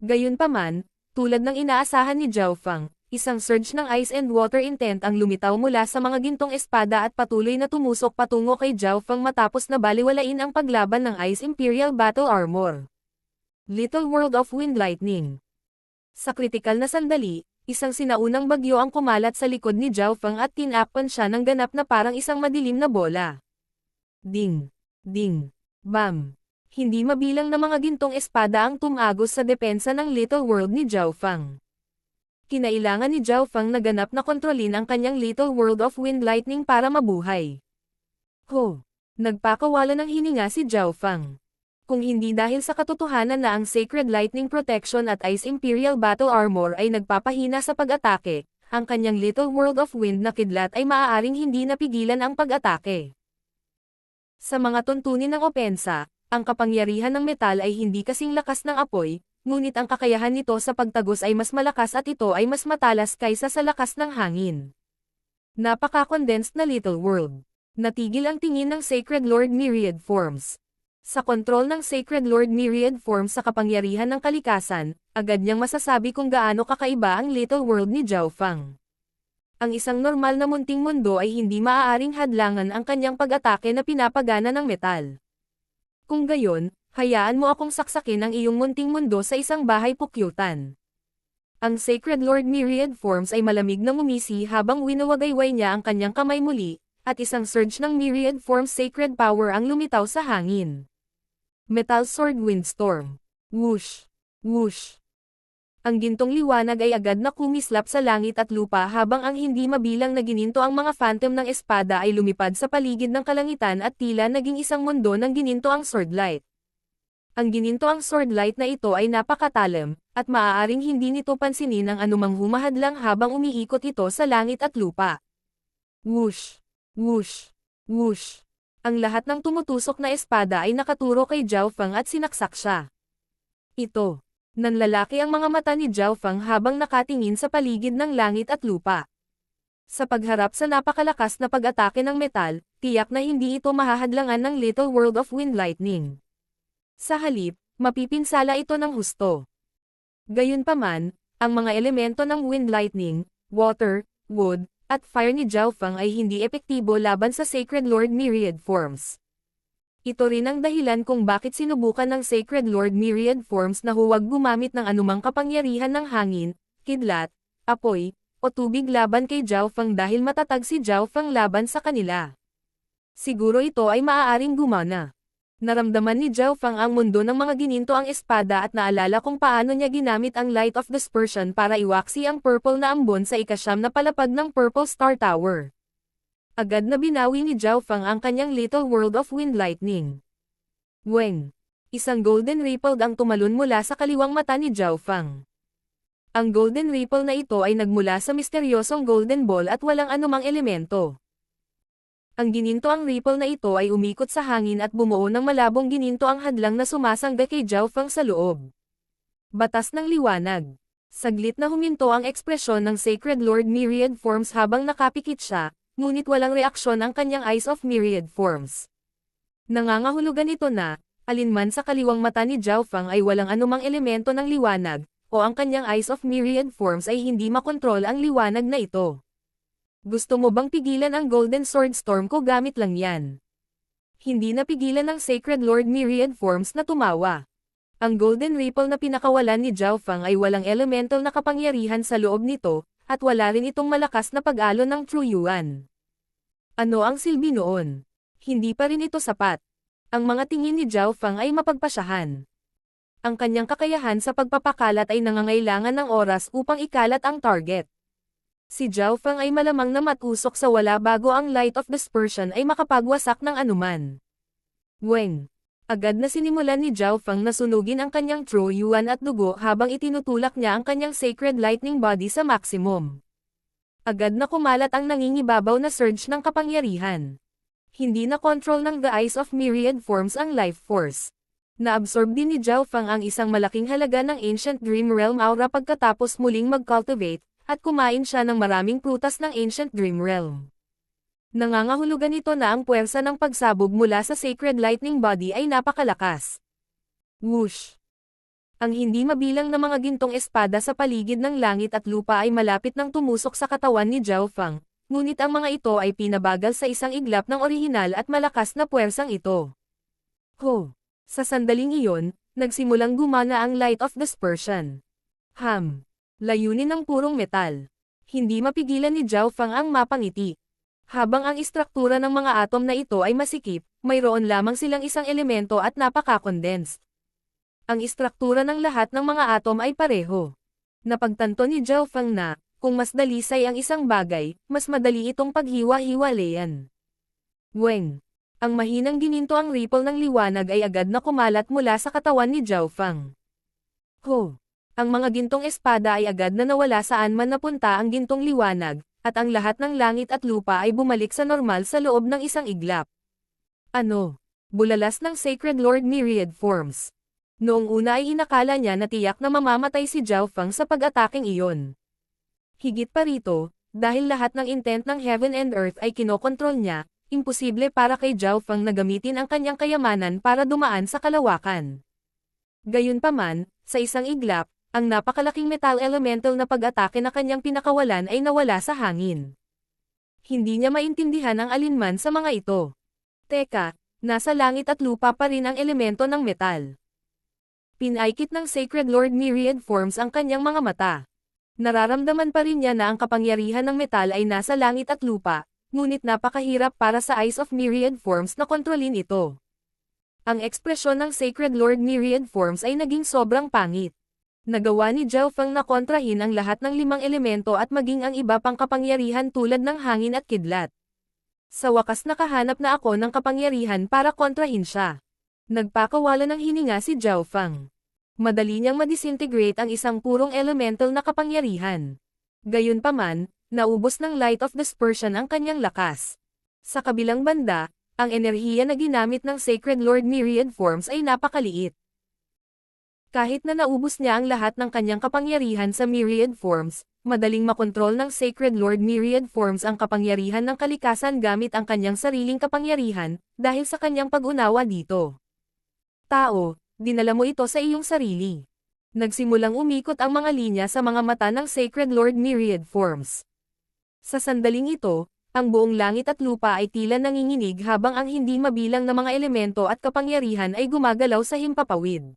Gayunpaman, tulad ng inaasahan ni Zhao Feng, isang surge ng ice and water intent ang lumitaw mula sa mga gintong espada at patuloy na tumusok patungo kay Zhao Feng matapos na baliwalain ang paglaban ng Ice Imperial Battle Armor. Little World of Wind Lightning. Sa kritikal na sandali, isang sinaunang bagyo ang kumalat sa likod ni Zhao Feng at tinakpan siya ng ganap na parang isang madilim na bola. Ding! Ding! Bam! Hindi mabilang na mga gintong espada ang tumagos sa depensa ng Little World ni Zhao Feng. Kinailangan ni Zhao Feng na ganap na kontrolin ang kanyang Little World of Wind Lightning para mabuhay. Ho! Nagpakawala ng hininga si Zhao Feng. Kung hindi dahil sa katotohanan na ang Sacred Lightning Protection at Ice Imperial Battle Armor ay nagpapahina sa pag-atake, ang kanyang Little World of Wind na kidlat ay maaaring hindi napigilan ang pag-atake. Sa mga tuntunin ng opensa, ang kapangyarihan ng metal ay hindi kasing lakas ng apoy, ngunit ang kakayahan nito sa pagtagos ay mas malakas at ito ay mas matalas kaysa sa lakas ng hangin. Napaka-condensed na Little World. Natigil ang tingin ng Sacred Lord Myriad Forms. Sa kontrol ng Sacred Lord Myriad Forms sa kapangyarihan ng kalikasan, agad niyang masasabi kung gaano kakaiba ang Little World ni Zhao Feng. Ang isang normal na munting mundo ay hindi maaaring hadlangan ang kanyang pag-atake na pinapagana ng metal. Kung gayon, hayaan mo akong saksakin ang iyong munting mundo sa isang bahay pukyutan. Ang Sacred Lord Myriad Forms ay malamig na ngumisi habang winawagayway niya ang kanyang kamay muli, at isang surge ng Myriad Forms Sacred Power ang lumitaw sa hangin. Metal Sword Windstorm. Whoosh! Whoosh! Ang gintong liwanag ay agad na kumislap sa langit at lupa habang ang hindi mabilang na gininto ang mga phantom ng espada ay lumipad sa paligid ng kalangitan at tila naging isang mundo ng gininto ang swordlight. Ang gininto ang swordlight na ito ay napakatalim, at maaaring hindi nito pansinin ang anumang humahadlang habang umiikot ito sa langit at lupa. Whoosh! Whoosh! Whoosh! Ang lahat ng tumutusok na espada ay nakaturo kay Zhao Feng at sinaksak siya. Ito. Nanlalaki ang mga mata ni Zhao Feng habang nakatingin sa paligid ng langit at lupa. Sa pagharap sa napakalakas na pag-atake ng metal, tiyak na hindi ito mahahadlangan ng Little World of Wind Lightning. Sa halip, mapipinsala ito ng husto. Gayunpaman, ang mga elemento ng Wind Lightning, Water, Wood, at Fire ni Zhao Feng ay hindi epektibo laban sa Sacred Lord Myriad Forms. Ito rin ang dahilan kung bakit sinubukan ng Sacred Lord Myriad Forms na huwag gumamit ng anumang kapangyarihan ng hangin, kidlat, apoy, o tubig laban kay Zhao Feng dahil matatag si Zhao Feng laban sa kanila. Siguro ito ay maaaring gumana. Naramdaman ni Zhao Feng ang mundo ng mga gininto ang espada at naalala kung paano niya ginamit ang Light of Dispersion para iwaksi ang purple na ambon sa ikasyam na palapag ng Purple Star Tower. Agad na binawi ni Zhao Feng ang kanyang Little World of Wind Lightning. Weng! Isang golden ripple ang tumalon mula sa kaliwang mata ni Zhao Feng. Ang golden ripple na ito ay nagmula sa misteryosong golden ball at walang anumang elemento. Ang gininto ang ripple na ito ay umikot sa hangin at bumuo ng malabong gininto ang hadlang na sumasangga kay Zhao Feng sa loob. Batas ng liwanag. Saglit na huminto ang ekspresyon ng Sacred Lord Myriad Forms habang nakapikit siya, ngunit walang reaksyon ang kanyang Eyes of Myriad Forms. Nangangahulugan ito na, alinman sa kaliwang mata ni Zhao Feng ay walang anumang elemento ng liwanag, o ang kanyang Eyes of Myriad Forms ay hindi makontrol ang liwanag na ito. Gusto mo bang pigilan ang Golden Sword Storm ko gamit lang yan? Hindi napigilan ng Sacred Lord Myriad Forms na tumawa. Ang Golden Ripple na pinakawalan ni Zhao Feng ay walang elemental na kapangyarihan sa loob nito, at wala rin itong malakas na pag-alon ng True Yuan. Ano ang silbi noon? Hindi pa rin ito sapat. Ang mga tingin ni Zhao Feng ay mapagpasyahan. Ang kanyang kakayahan sa pagpapakalat ay nangangailangan ng oras upang ikalat ang target. Si Zhao Feng ay malamang na matusok sa wala bago ang Light of Dispersion ay makapagwasak ng anuman. Weng! Agad na sinimulan ni Zhao Feng na sunugin ang kanyang True Yuan at dugo habang itinutulak niya ang kanyang Sacred Lightning Body sa maximum. Agad na kumalat ang nangingibabaw na surge ng kapangyarihan. Hindi na control ng The Eyes of Myriad Forms ang life force. Naabsorb din ni Zhao Feng ang isang malaking halaga ng Ancient Dream Realm Aura pagkatapos muling mag-cultivate, at kumain siya ng maraming prutas ng Ancient Dream Realm. Nangangahulugan ito na ang puwersa ng pagsabog mula sa Sacred Lightning Body ay napakalakas. Whoosh! Ang hindi mabilang na mga gintong espada sa paligid ng langit at lupa ay malapit nang tumusok sa katawan ni Zhao Feng, ngunit ang mga ito ay pinabagal sa isang iglap ng orihinal at malakas na puwersang ito. Ho! Sa sandaling iyon, nagsimulang gumana ang Light of Dispersion. Layunin ng purong metal. Hindi mapigilan ni Zhao Fang ang mapangiti. Habang ang istruktura ng mga atom na ito ay masikip, mayroon lamang silang isang elemento at napaka-condensed. Ang istruktura ng lahat ng mga atom ay pareho. Napagtanto ni Zhao Fang na, kung mas dalisay ang isang bagay, mas madali itong paghiwa-hiwalayan. Weng. Ang mahinang gininto ang ripple ng liwanag ay agad na kumalat mula sa katawan ni Zhao Fang. Ho! Ang mga gintong espada ay agad na nawala saan man napunta ang gintong liwanag, at ang lahat ng langit at lupa ay bumalik sa normal sa loob ng isang iglap. Ano? Bulalas ng Sacred Lord Myriad Forms. Noong una ay inakala niya na tiyak na mamamatay si Zhao Fang sa pag-ataking iyon. Higit pa rito, dahil lahat ng intent ng Heaven and Earth ay kinokontrol niya, imposible para kay Zhao Fang na gamitin ang kanyang kayamanan para dumaan sa kalawakan. Gayunpaman, sa isang iglap, ang napakalaking metal elemental na pag-atake na kanyang pinakawalan ay nawala sa hangin. Hindi niya maintindihan ang alinman sa mga ito. Teka, nasa langit at lupa pa rin ang elemento ng metal. Pinaikit ng Sacred Lord Myriad Forms ang kanyang mga mata. Nararamdaman pa rin niya na ang kapangyarihan ng metal ay nasa langit at lupa, ngunit napakahirap para sa Eyes of Myriad Forms na kontrolin ito. Ang ekspresyon ng Sacred Lord Myriad Forms ay naging sobrang pangit. Nagawa ni Zhao Fang na kontrahin ang lahat ng 5 elemento at maging ang iba pang kapangyarihan tulad ng hangin at kidlat. Sa wakas nakahanap na ako ng kapangyarihan para kontrahin siya. Nagpakawala ng hininga si Zhao Fang. Madali niyang madisintegrate ang isang purong elemental na kapangyarihan. Gayunpaman, naubos ng Light of Dispersion ang kanyang lakas. Sa kabilang banda, ang enerhiya na ginamit ng Sacred Lord Myriad Forms ay napakaliit. Kahit na naubos niya ang lahat ng kanyang kapangyarihan sa Myriad Forms, madaling makontrol ng Sacred Lord Myriad Forms ang kapangyarihan ng kalikasan gamit ang kanyang sariling kapangyarihan, dahil sa kanyang pag-unawa dito. Tao, dinala mo ito sa iyong sarili. Nagsimulang umikot ang mga linya sa mga mata ng Sacred Lord Myriad Forms. Sa sandaling ito, ang buong langit at lupa ay tila nanginginig habang ang hindi mabilang na mga elemento at kapangyarihan ay gumagalaw sa himpapawid.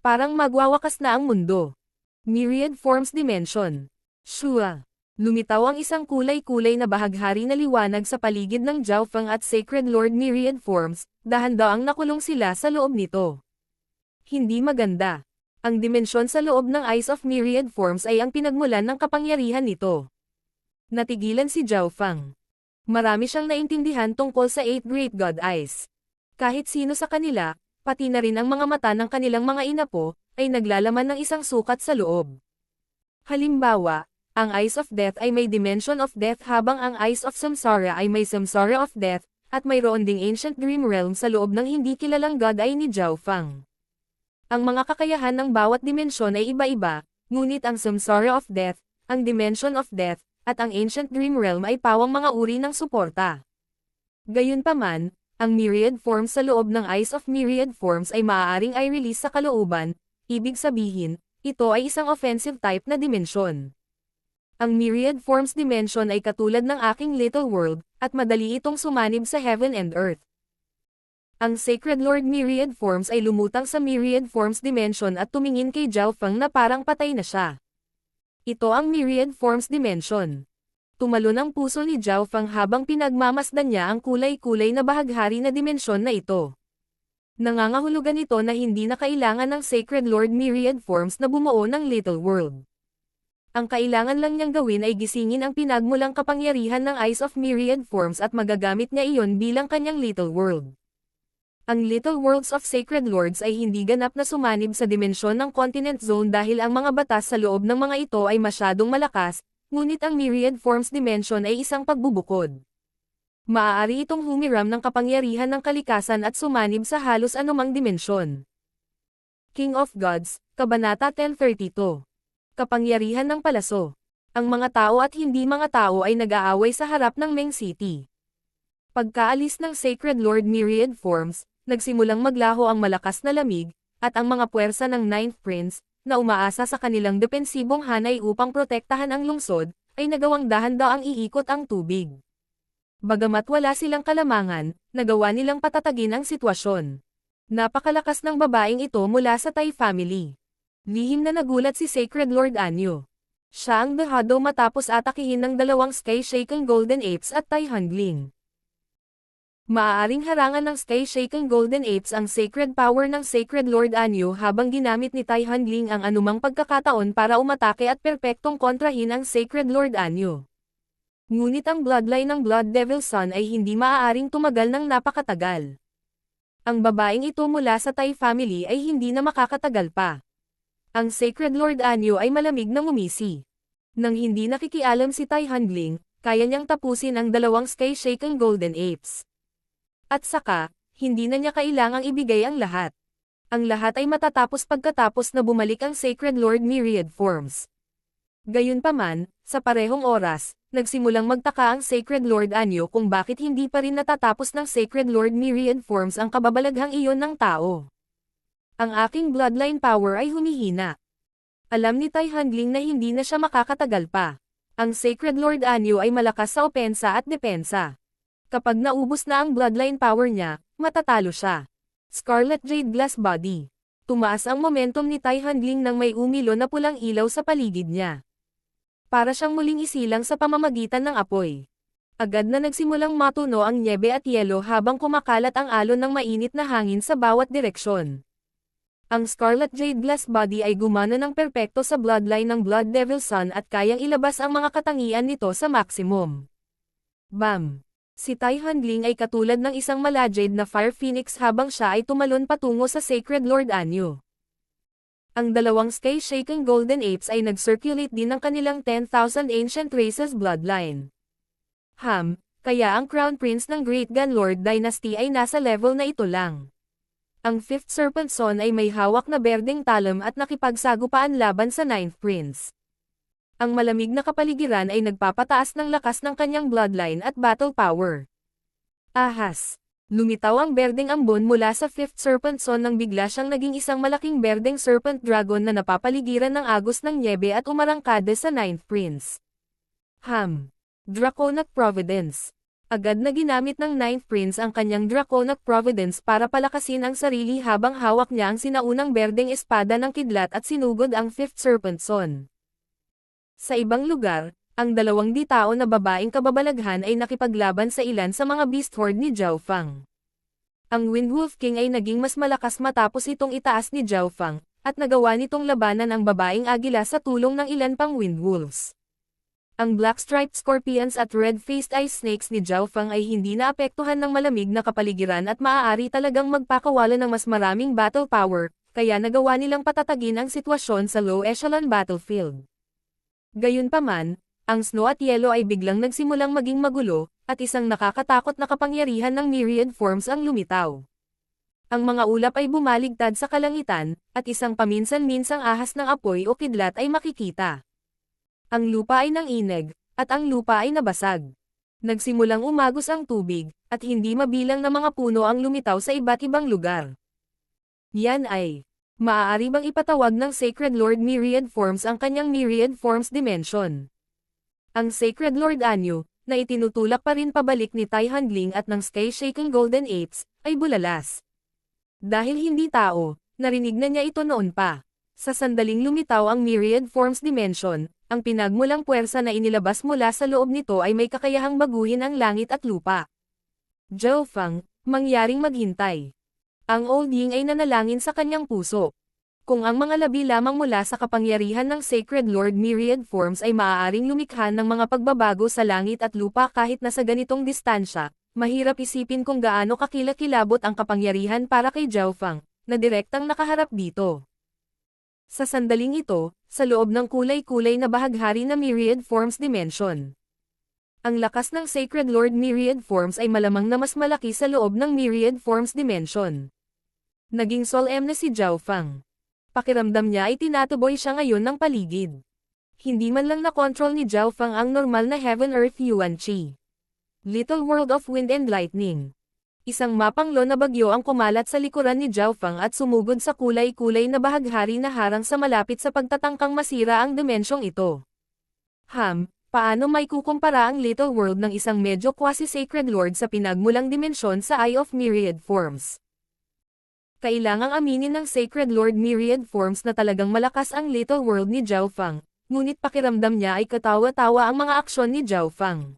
Parang magwawakas na ang mundo. Myriad Forms Dimension. Shua. Lumitaw ang isang kulay-kulay na bahaghari na liwanag sa paligid ng Zhao Fang at Sacred Lord Myriad Forms, dahan-daang nakulong sila sa loob nito. Hindi maganda. Ang dimensyon sa loob ng Eyes of Myriad Forms ay ang pinagmulan ng kapangyarihan nito. Natigilan si Zhao Fang. Marami siyang naintindihan tungkol sa 8 Great God Eyes. Kahit sino sa kanila, pati na rin ang mga mata ng kanilang mga inapo, ay naglalaman ng isang sukat sa loob. Halimbawa, ang Eyes of Death ay may Dimension of Death habang ang Eyes of Samsara ay may Samsara of Death, at mayroon ding Ancient Dream Realm sa loob ng hindi kilalang God Eye ni Zhao Fang. Ang mga kakayahan ng bawat dimensyon ay iba-iba, ngunit ang Samsara of Death, ang Dimension of Death, at ang Ancient Dream Realm ay pawang mga uri ng suporta. Gayunpaman, ang Myriad Forms sa loob ng Eyes of Myriad Forms ay maaaring i-release sa kalooban, ibig sabihin, ito ay isang offensive type na dimensyon. Ang Myriad Forms Dimension ay katulad ng aking little world, at madali itong sumanib sa Heaven and Earth. Ang Sacred Lord Myriad Forms ay lumutang sa Myriad Forms Dimension at tumingin kay Zhao Fang na parang patay na siya. Ito ang Myriad Forms Dimension. Tumalon ang puso ni Zhao Fang habang pinagmamasdan niya ang kulay-kulay na bahaghari na dimensyon na ito. Nangangahulugan ito na hindi na kailangan ng Sacred Lord Myriad Forms na bumuo ng Little World. Ang kailangan lang niyang gawin ay gisingin ang pinagmulang kapangyarihan ng Eyes of Myriad Forms at magagamit niya iyon bilang kanyang Little World. Ang Little Worlds of Sacred Lords ay hindi ganap na sumanib sa dimensyon ng Continent Zone dahil ang mga batas sa loob ng mga ito ay masyadong malakas, ngunit ang Myriad Forms Dimension ay isang pagbubukod. Maaari itong humiram ng kapangyarihan ng kalikasan at sumanib sa halos anumang dimensyon. King of Gods, Kabanata 1032. Kapangyarihan ng palaso. Ang mga tao at hindi mga tao ay nag-aaway sa harap ng Meng City. Pagkaalis ng Sacred Lord Myriad Forms, nagsimulang maglaho ang malakas na lamig, at ang mga puwersa ng Ninth Prince, na umaasa sa kanilang depensibong hanay upang protektahan ang lungsod, ay nagawang dahan-daang iikot ang tubig. Bagamat wala silang kalamangan, nagawa nilang patatagin ang sitwasyon. Napakalakas ng babaeng ito mula sa Tai family. Lihim na nagulat si Sacred Lord Anyo. Siya ang dehado matapos atakihin ng dalawang Sky-Shaken Golden Apes at Tai Handling. Maaaring harangan ng Sky-Shaken Golden Apes ang sacred power ng Sacred Lord Anyo habang ginamit ni Tai Handling ang anumang pagkakataon para umatake at perpektong kontrahin ang Sacred Lord Anyo. Ngunit ang bloodline ng Blood Devil Son ay hindi maaaring tumagal ng napakatagal. Ang babaeng ito mula sa Tai family ay hindi na makakatagal pa. Ang Sacred Lord Anyo ay malamig na ngumisi. Nang hindi nakikialam si Tai Handling, kaya niyang tapusin ang dalawang Sky-Shaken Golden Apes. At saka, hindi na niya kailangang ibigay ang lahat. Ang lahat ay matatapos pagkatapos na bumalik ang Sacred Lord Myriad Forms. Gayunpaman, sa parehong oras, nagsimulang magtaka ang Sacred Lord Anyo kung bakit hindi pa rin natatapos ng Sacred Lord Myriad Forms ang kababalaghang iyon ng tao. Ang aking bloodline power ay humihina. Alam ni Tai Handling na hindi na siya makakatagal pa. Ang Sacred Lord Anyo ay malakas sa opensa at depensa. Kapag naubos na ang bloodline power niya, matatalo siya. Scarlet Jade Glass Body. Tumaas ang momentum ni Tai Handling nang may umilo na pulang ilaw sa paligid niya. Para siyang muling isilang sa pamamagitan ng apoy. Agad na nagsimulang matuno ang nyebe at yelo habang kumakalat ang alon ng mainit na hangin sa bawat direksyon. Ang Scarlet Jade Glass Body ay gumana ng perpekto sa bloodline ng Blood Devil Son at kayang ilabas ang mga katangian nito sa maximum. Bam! Si Tai Handling ay katulad ng isang malajade na Fire Phoenix habang siya ay tumalon patungo sa Sacred Lord Anyo. Ang dalawang Sky-Shaken Golden Apes ay nag-circulate din ng kanilang 10,000 Ancient Races bloodline. Kaya ang Crown Prince ng Great Gun Lord Dynasty ay nasa level na ito lang. Ang 5th Serpent Son ay may hawak na berdeng talum at nakipagsagupaan laban sa 9th Prince. Ang malamig na kapaligiran ay nagpapataas ng lakas ng kanyang bloodline at battle power. Ahas! Lumitaw ang berdeng ambon mula sa 5th Serpent Son nang bigla siyang naging isang malaking berdeng Serpent Dragon na napapaligiran ng agos ng nyebe at umarangkada sa 9th Prince. Draconic Providence. Agad na ginamit ng 9th Prince ang kanyang Draconic Providence para palakasin ang sarili habang hawak niya ang sinaunang berdeng espada ng kidlat at sinugod ang 5th Serpent Son. Sa ibang lugar, ang dalawang di-tao na babaeng kababalaghan ay nakipaglaban sa ilan sa mga Beast Horde ni Zhao Fang. Ang Windwolf King ay naging mas malakas matapos itong itaas ni Zhao Fang, at nagawa nitong labanan ang babaeng agila sa tulong ng ilan pang Windwolves. Ang Black-Striped Scorpions at Red-Faced Ice Snakes ni Zhao Fang ay hindi naapektuhan ng malamig na kapaligiran at maaari talagang magpakawala ng mas maraming battle power, kaya nagawa nilang patatagin ang sitwasyon sa low-echelon battlefield. Gayunpaman, ang Snow at Yellow ay biglang nagsimulang maging magulo, at isang nakakatakot na kapangyarihan ng Myriad Forms ang lumitaw. Ang mga ulap ay bumaligtad sa kalangitan, at isang paminsan-minsang ahas ng apoy o kidlat ay makikita. Ang lupa ay nanginig, at ang lupa ay nabasag. Nagsimulang umagos ang tubig, at hindi mabilang na mga puno ang lumitaw sa iba't ibang lugar. Yan ay, maaari bang ipatawag ng Sacred Lord Myriad Forms ang kanyang Myriad Forms Dimension? Ang Sacred Lord Anyo, na itinutulak pa rin pabalik ni Tai Handling at ng Sky-Shaken Golden Apes, ay bulalas. Dahil hindi tao, narinig na niya ito noon pa. Sa sandaling lumitaw ang Myriad Forms Dimension, ang pinagmulang puwersa na inilabas mula sa loob nito ay may kakayahang baguhin ang langit at lupa. Zhao Fang, mangyaring maghintay. Ang Old Ying ay nanalangin sa kanyang puso. Kung ang mga labi lamang mula sa kapangyarihan ng Sacred Lord Myriad Forms ay maaaring lumikha ng mga pagbabago sa langit at lupa kahit nasa ganitong distansya, mahirap isipin kung gaano kakilakilabot ang kapangyarihan para kay Zhao Fang, na direktang nakaharap dito. Sa sandaling ito, sa loob ng kulay-kulay na bahaghari na Myriad Forms Dimension. Ang lakas ng Sacred Lord Myriad Forms ay malamang na mas malaki sa loob ng Myriad Forms Dimension. Naging solemn na si Zhao Fang. Pakiramdam niya ay tinatuboy siya ngayon ng paligid. Hindi man lang na-control ni Zhao Fang ang normal na Heaven-Earth Yuan Qi. Little World of Wind and Lightning. Isang mapanglo na bagyo ang kumalat sa likuran ni Zhao Fang at sumugod sa kulay-kulay na bahaghari na harang sa malapit sa pagtatangkang masira ang dimensyong ito. Paano may kukumpara ang Little World ng isang medyo quasi-sacred lord sa pinagmulang dimensyon sa Eye of Myriad Forms? Kailangang aminin ng Sacred Lord Myriad Forms na talagang malakas ang Little World ni Zhao Fang, ngunit pakiramdam niya ay katawa-tawa ang mga aksyon ni Zhao Fang.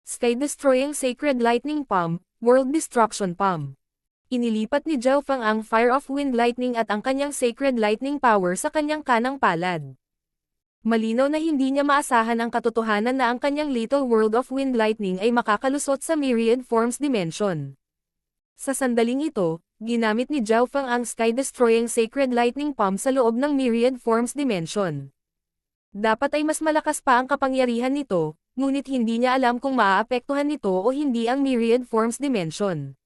Sky-destroying Sacred Lightning Palm, World Destruction Palm. Inilipat ni Zhao Fang ang Fire of Wind Lightning at ang kanyang Sacred Lightning Power sa kanyang kanang palad. Malinaw na hindi niya maasahan ang katotohanan na ang kanyang Little World of Wind Lightning ay makakalusot sa Myriad Forms Dimension. Sa sandaling ito, ginamit ni Zhao Fang ang Sky-destroying Sacred Lightning Palm sa loob ng Myriad Forms Dimension. Dapat ay mas malakas pa ang kapangyarihan nito, ngunit hindi niya alam kung maaapektuhan nito o hindi ang Myriad Forms Dimension.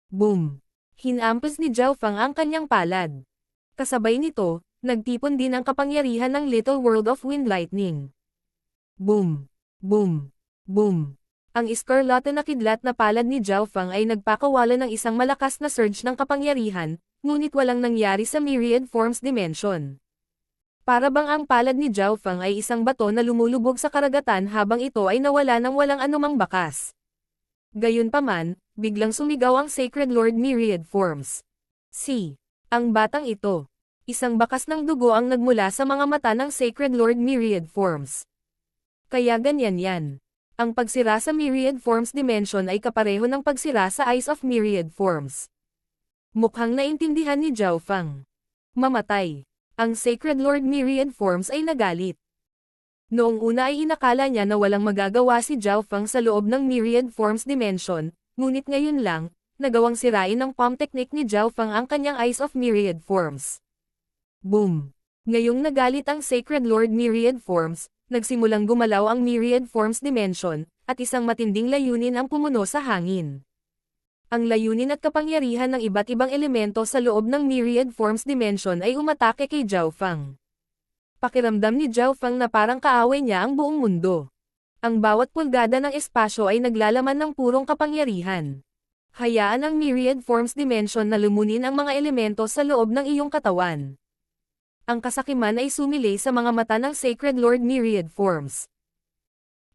Boom! Hinampas ni Zhao Fang ang kanyang palad. Kasabay nito, nagtipon din ang kapangyarihan ng Little World of Wind Lightning. Boom! Boom! Boom! Ang iskarlate na kidlat na palad ni Zhao Fang ay nagpakawala ng isang malakas na surge ng kapangyarihan, ngunit walang nangyari sa Myriad Forms Dimension. Para bang ang palad ni Zhao Fang ay isang bato na lumulubog sa karagatan habang ito ay nawala ng walang anumang bakas. Gayunpaman, biglang sumigaw ang Sacred Lord Myriad Forms. Ang batang ito. Isang bakas ng dugo ang nagmula sa mga mata ng Sacred Lord Myriad Forms. Kaya ganyan yan. Ang pagsira sa Myriad Forms Dimension ay kapareho ng pagsira sa Eyes of Myriad Forms. Mukhang naintindihan ni Zhao Fang. Mamatay. Ang Sacred Lord Myriad Forms ay nagalit. Noong una ay inakala niya na walang magagawa si Zhao Fang sa loob ng Myriad Forms Dimension, ngunit ngayon lang, nagawang sirain ng palm technique ni Zhao Fang ang kanyang Eyes of Myriad Forms. Boom! Ngayong nagalit ang Sacred Lord Myriad Forms, nagsimulang gumalaw ang Myriad Forms Dimension, at isang matinding layunin ang pumuno sa hangin. Ang layunin at kapangyarihan ng iba't ibang elemento sa loob ng Myriad Forms Dimension ay umatake kay Zhao Fang. Pakiramdam ni Zhao Fang na parang kaaway niya ang buong mundo. Ang bawat pulgada ng espasyo ay naglalaman ng purong kapangyarihan. Hayaan ang Myriad Forms Dimension na lumunin ang mga elemento sa loob ng iyong katawan. Ang kasakiman ay sumilay sa mga mata ng Sacred Lord Myriad Forms.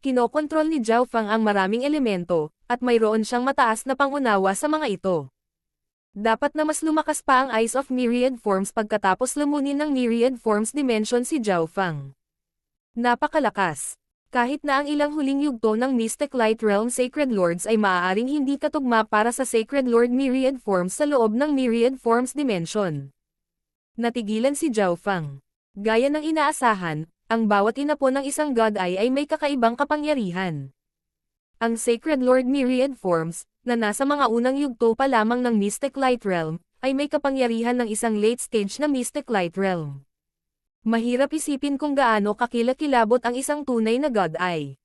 Kinokontrol ni Zhao Fang ang maraming elemento, at mayroon siyang mataas na pangunawa sa mga ito. Dapat na mas lumakas pa ang Eyes of Myriad Forms pagkatapos lumunin ng Myriad Forms Dimension si Zhao Fang. Napakalakas. Kahit na ang ilang huling yugto ng Mystic Light Realm Sacred Lords ay maaaring hindi katugma para sa Sacred Lord Myriad Forms sa loob ng Myriad Forms Dimension. Natigilan si Zhao Fang. Gaya ng inaasahan, ang bawat inapon ng isang God Eye ay may kakaibang kapangyarihan. Ang Sacred Lord Myriad Forms, na nasa mga unang yugto pa lamang ng Mystic Light Realm, ay may kapangyarihan ng isang late stage na Mystic Light Realm. Mahirap isipin kung gaano kakilakilabot ang isang tunay na God Eye.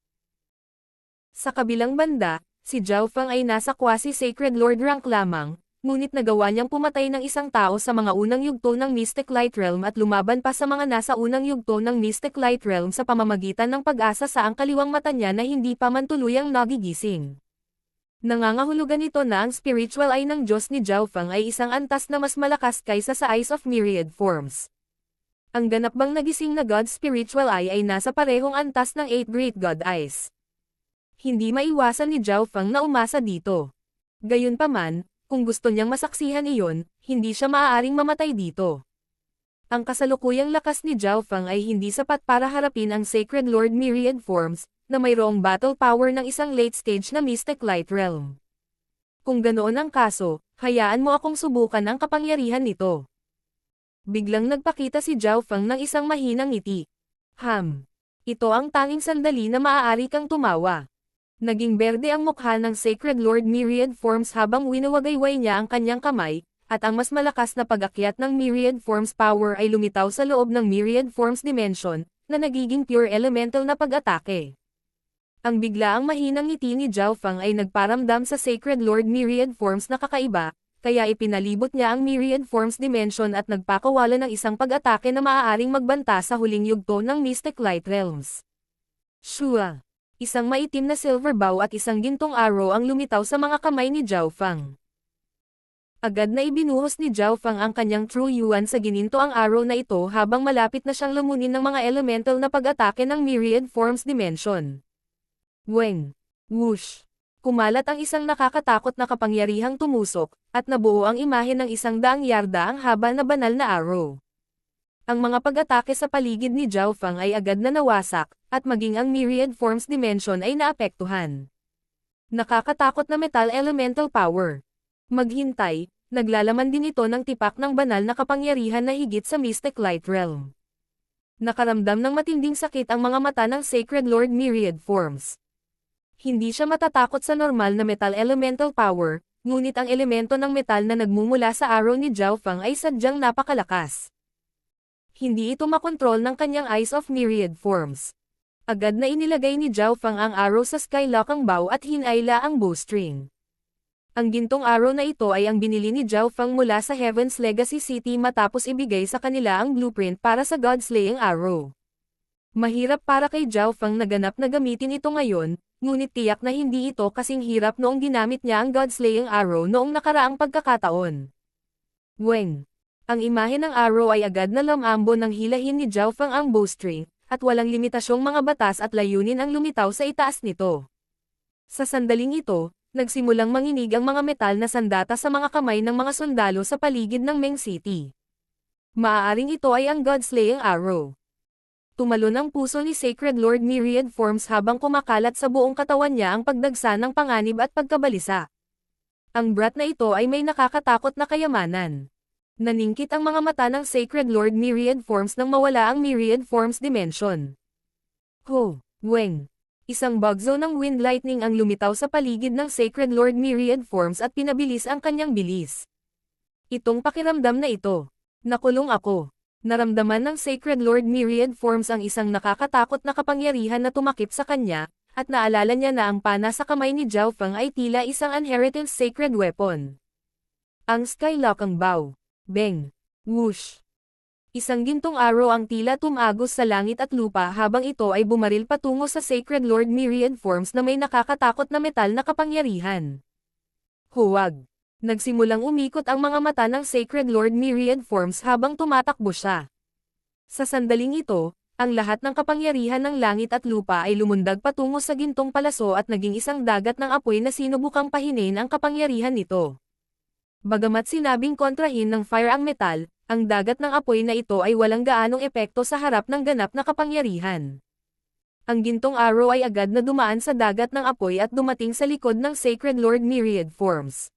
Sa kabilang banda, si Zhao Fang ay nasa quasi-Sacred Lord rank lamang, ngunit nagawa niyang pumatay ng isang tao sa mga unang yugto ng Mystic Light Realm at lumaban pa sa mga nasa unang yugto ng Mystic Light Realm sa pamamagitan ng pag-asa sa ang kaliwang mata niya na hindi pa man tuluyang nagigising. Nangangahulugan ito na ang spiritual eye ng Diyos ni Zhao Fang ay isang antas na mas malakas kaysa sa Eyes of Myriad Forms. Ang ganap bang nagising na God's spiritual eye ay nasa parehong antas ng 8 Great God Eyes. Hindi maiwasan ni Zhao Fang na umasa dito. Gayunpaman, kung gusto niyang masaksihan iyon, hindi siya maaaring mamatay dito. Ang kasalukuyang lakas ni Zhao Fang ay hindi sapat para harapin ang Sacred Lord Myriad Forms, na mayroong battle power ng isang late stage na Mystic Light Realm. Kung ganoon ang kaso, hayaan mo akong subukan ang kapangyarihan nito. Biglang nagpakita si Zhao Fang ng isang mahinang ngiti. Ito ang tanging sandali na maaari kang tumawa. Naging berde ang mukha ng Sacred Lord Myriad Forms habang winawagayway niya ang kanyang kamay, at ang mas malakas na pag-akyat ng Myriad Forms power ay lumitaw sa loob ng Myriad Forms Dimension, na nagiging pure elemental na pag-atake. Ang biglaang mahinang ngiti ni Zhao Fang ay nagparamdam sa Sacred Lord Myriad Forms na kakaiba, kaya ipinalibot niya ang Myriad Forms Dimension at nagpakawala ng isang pag-atake na maaaring magbanta sa huling yugto ng Mystic Light Realms. Shua! Isang maitim na silver bow at isang gintong arrow ang lumitaw sa mga kamay ni Zhao Fang. Agad na ibinuhos ni Zhao Fang ang kanyang True Yuan sa gininto ang arrow na ito habang malapit na siyang lumunin ng mga elemental na pag-atake ng Myriad Forms Dimension. Weng! Whoosh! Kumalat ang isang nakakatakot na kapangyarihang tumusok, at nabuo ang imahe ng 100 yarda ang haba na banal na arrow. Ang mga pag-atake sa paligid ni Zhao Fang ay agad na nawasak, at maging ang Myriad Forms Dimension ay naapektuhan. Nakakatakot na Metal Elemental Power. Maghintay, naglalaman din ito ng tipak ng banal na kapangyarihan na higit sa Mystic Light Realm. Nakaramdam ng matinding sakit ang mga mata ng Sacred Lord Myriad Forms. Hindi siya matatakot sa normal na Metal Elemental Power, ngunit ang elemento ng metal na nagmumula sa arrow ni Zhao Fang ay sadyang napakalakas. Hindi ito makontrol ng kanyang Eyes of Myriad Forms. Agad na inilagay ni Zhao Fang ang arrow sa Skylock ang bow at hinayla ang bowstring. Ang gintong arrow na ito ay ang binili ni Zhao Fang mula sa Heaven's Legacy City matapos ibigay sa kanila ang blueprint para sa God-slaying arrow. Mahirap para kay Zhao Fang na ganap na gamitin ito ngayon, ngunit tiyak na hindi ito kasing hirap noong ginamit niya ang God-slaying arrow noong nakaraang pagkakataon. Weng! Ang imahe ng arrow ay agad na lamambo nang hilahin ni Zhao Fang ang bowstring, at walang limitasyong mga batas at layunin ang lumitaw sa itaas nito. Sa sandaling ito, nagsimulang manginig ang mga metal na sandata sa mga kamay ng mga sundalo sa paligid ng Meng City. Maaaring ito ay ang God-slaying arrow. Tumalon ang puso ni Sacred Lord Myriad Forms habang kumakalat sa buong katawan niya ang pagdagsa ng panganib at pagkabalisa. Ang brat na ito ay may nakakatakot na kayamanan. Naningkit ang mga mata ng Sacred Lord Myriad Forms nang mawala ang Myriad Forms Dimension. Ho! Weng! Isang bugzo ng wind lightning ang lumitaw sa paligid ng Sacred Lord Myriad Forms at pinabilis ang kanyang bilis. Itong pakiramdam na ito. Nakulong ako. Naramdaman ng Sacred Lord Myriad Forms ang isang nakakatakot na kapangyarihan na tumakip sa kanya, at naalala niya na ang pana sa kamay ni Zhao Fang ay tila isang inheritance sacred weapon. Ang Skylock ang bow. Beng! Whoosh! Isang gintong arrow ang tila tumagos sa langit at lupa habang ito ay bumaril patungo sa Sacred Lord Myriad Forms na may nakakatakot na metal na kapangyarihan. Huwag! Nagsimulang umikot ang mga mata ng Sacred Lord Myriad Forms habang tumatakbo siya. Sa sandaling ito, ang lahat ng kapangyarihan ng langit at lupa ay lumundag patungo sa gintong palaso at naging isang dagat ng apoy na sinubukang pahinin ang kapangyarihan nito. Bagamat sinabing kontrahin ng fire ang metal, ang dagat ng apoy na ito ay walang gaanong epekto sa harap ng ganap na kapangyarihan. Ang gintong arrow ay agad na dumaan sa dagat ng apoy at dumating sa likod ng Sacred Lord Myriad Forms.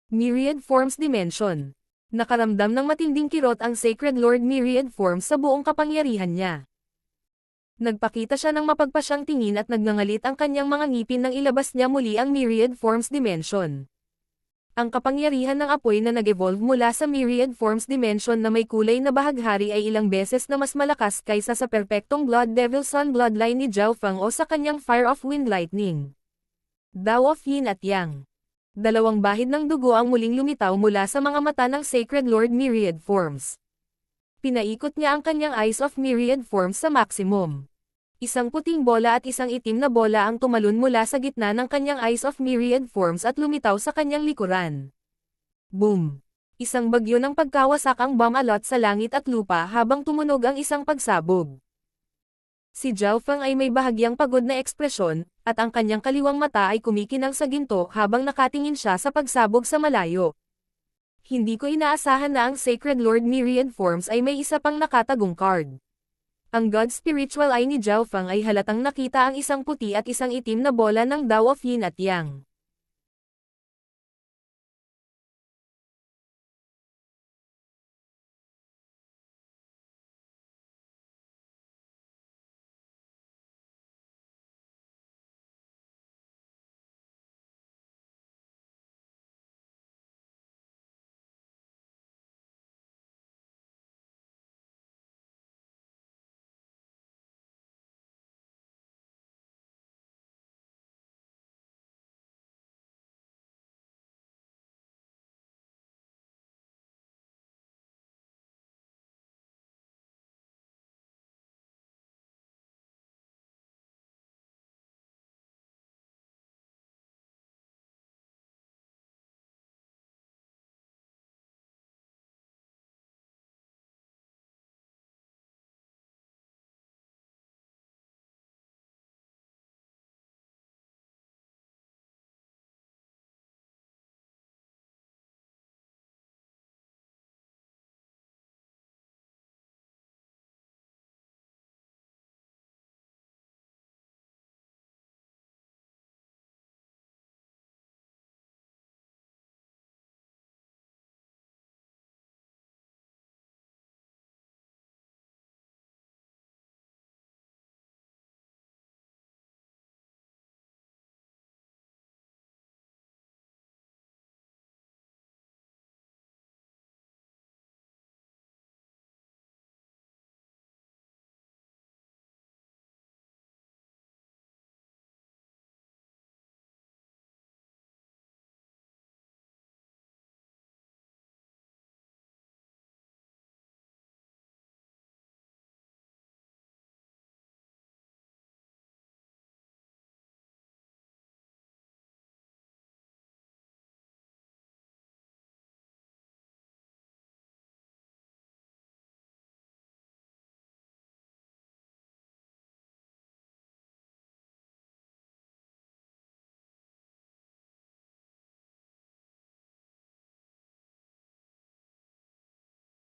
Myriad Forms Dimension. Nakaramdam ng matinding kirot ang Sacred Lord Myriad Forms sa buong kapangyarihan niya. Nagpakita siya ng mapagpasyang tingin at nagngangalit ang kanyang mga ngipin nang ilabas niya muli ang Myriad Forms Dimension. Ang kapangyarihan ng apoy na nag-evolve mula sa Myriad Forms Dimension na may kulay na bahaghari ay ilang beses na mas malakas kaysa sa perpektong Blood Devil Sun bloodline ni Zhao Fang o sa kanyang Fire of Wind Lightning. Dao of Yin at Yang. Dalawang bahid ng dugo ang muling lumitaw mula sa mga mata ng Sacred Lord Myriad Forms. Pinaikot niya ang kanyang Eyes of Myriad Forms sa maximum. Isang puting bola at isang itim na bola ang tumalon mula sa gitna ng kanyang Eyes of Myriad Forms at lumitaw sa kanyang likuran. Boom! Isang bagyo ng pagkawasak ang bumalot sa langit at lupa habang tumunog ang isang pagsabog. Si Zhao Fang ay may bahagyang pagod na ekspresyon, at ang kanyang kaliwang mata ay kumikinang sa ginto habang nakatingin siya sa pagsabog sa malayo. Hindi ko inaasahan na ang Sacred Lord Myriad Forms ay may isa pang nakatagong card. Ang God Spiritual Eye ni Zhao Fang ay halatang nakita ang isang puti at isang itim na bola ng Dao of Yin at Yang.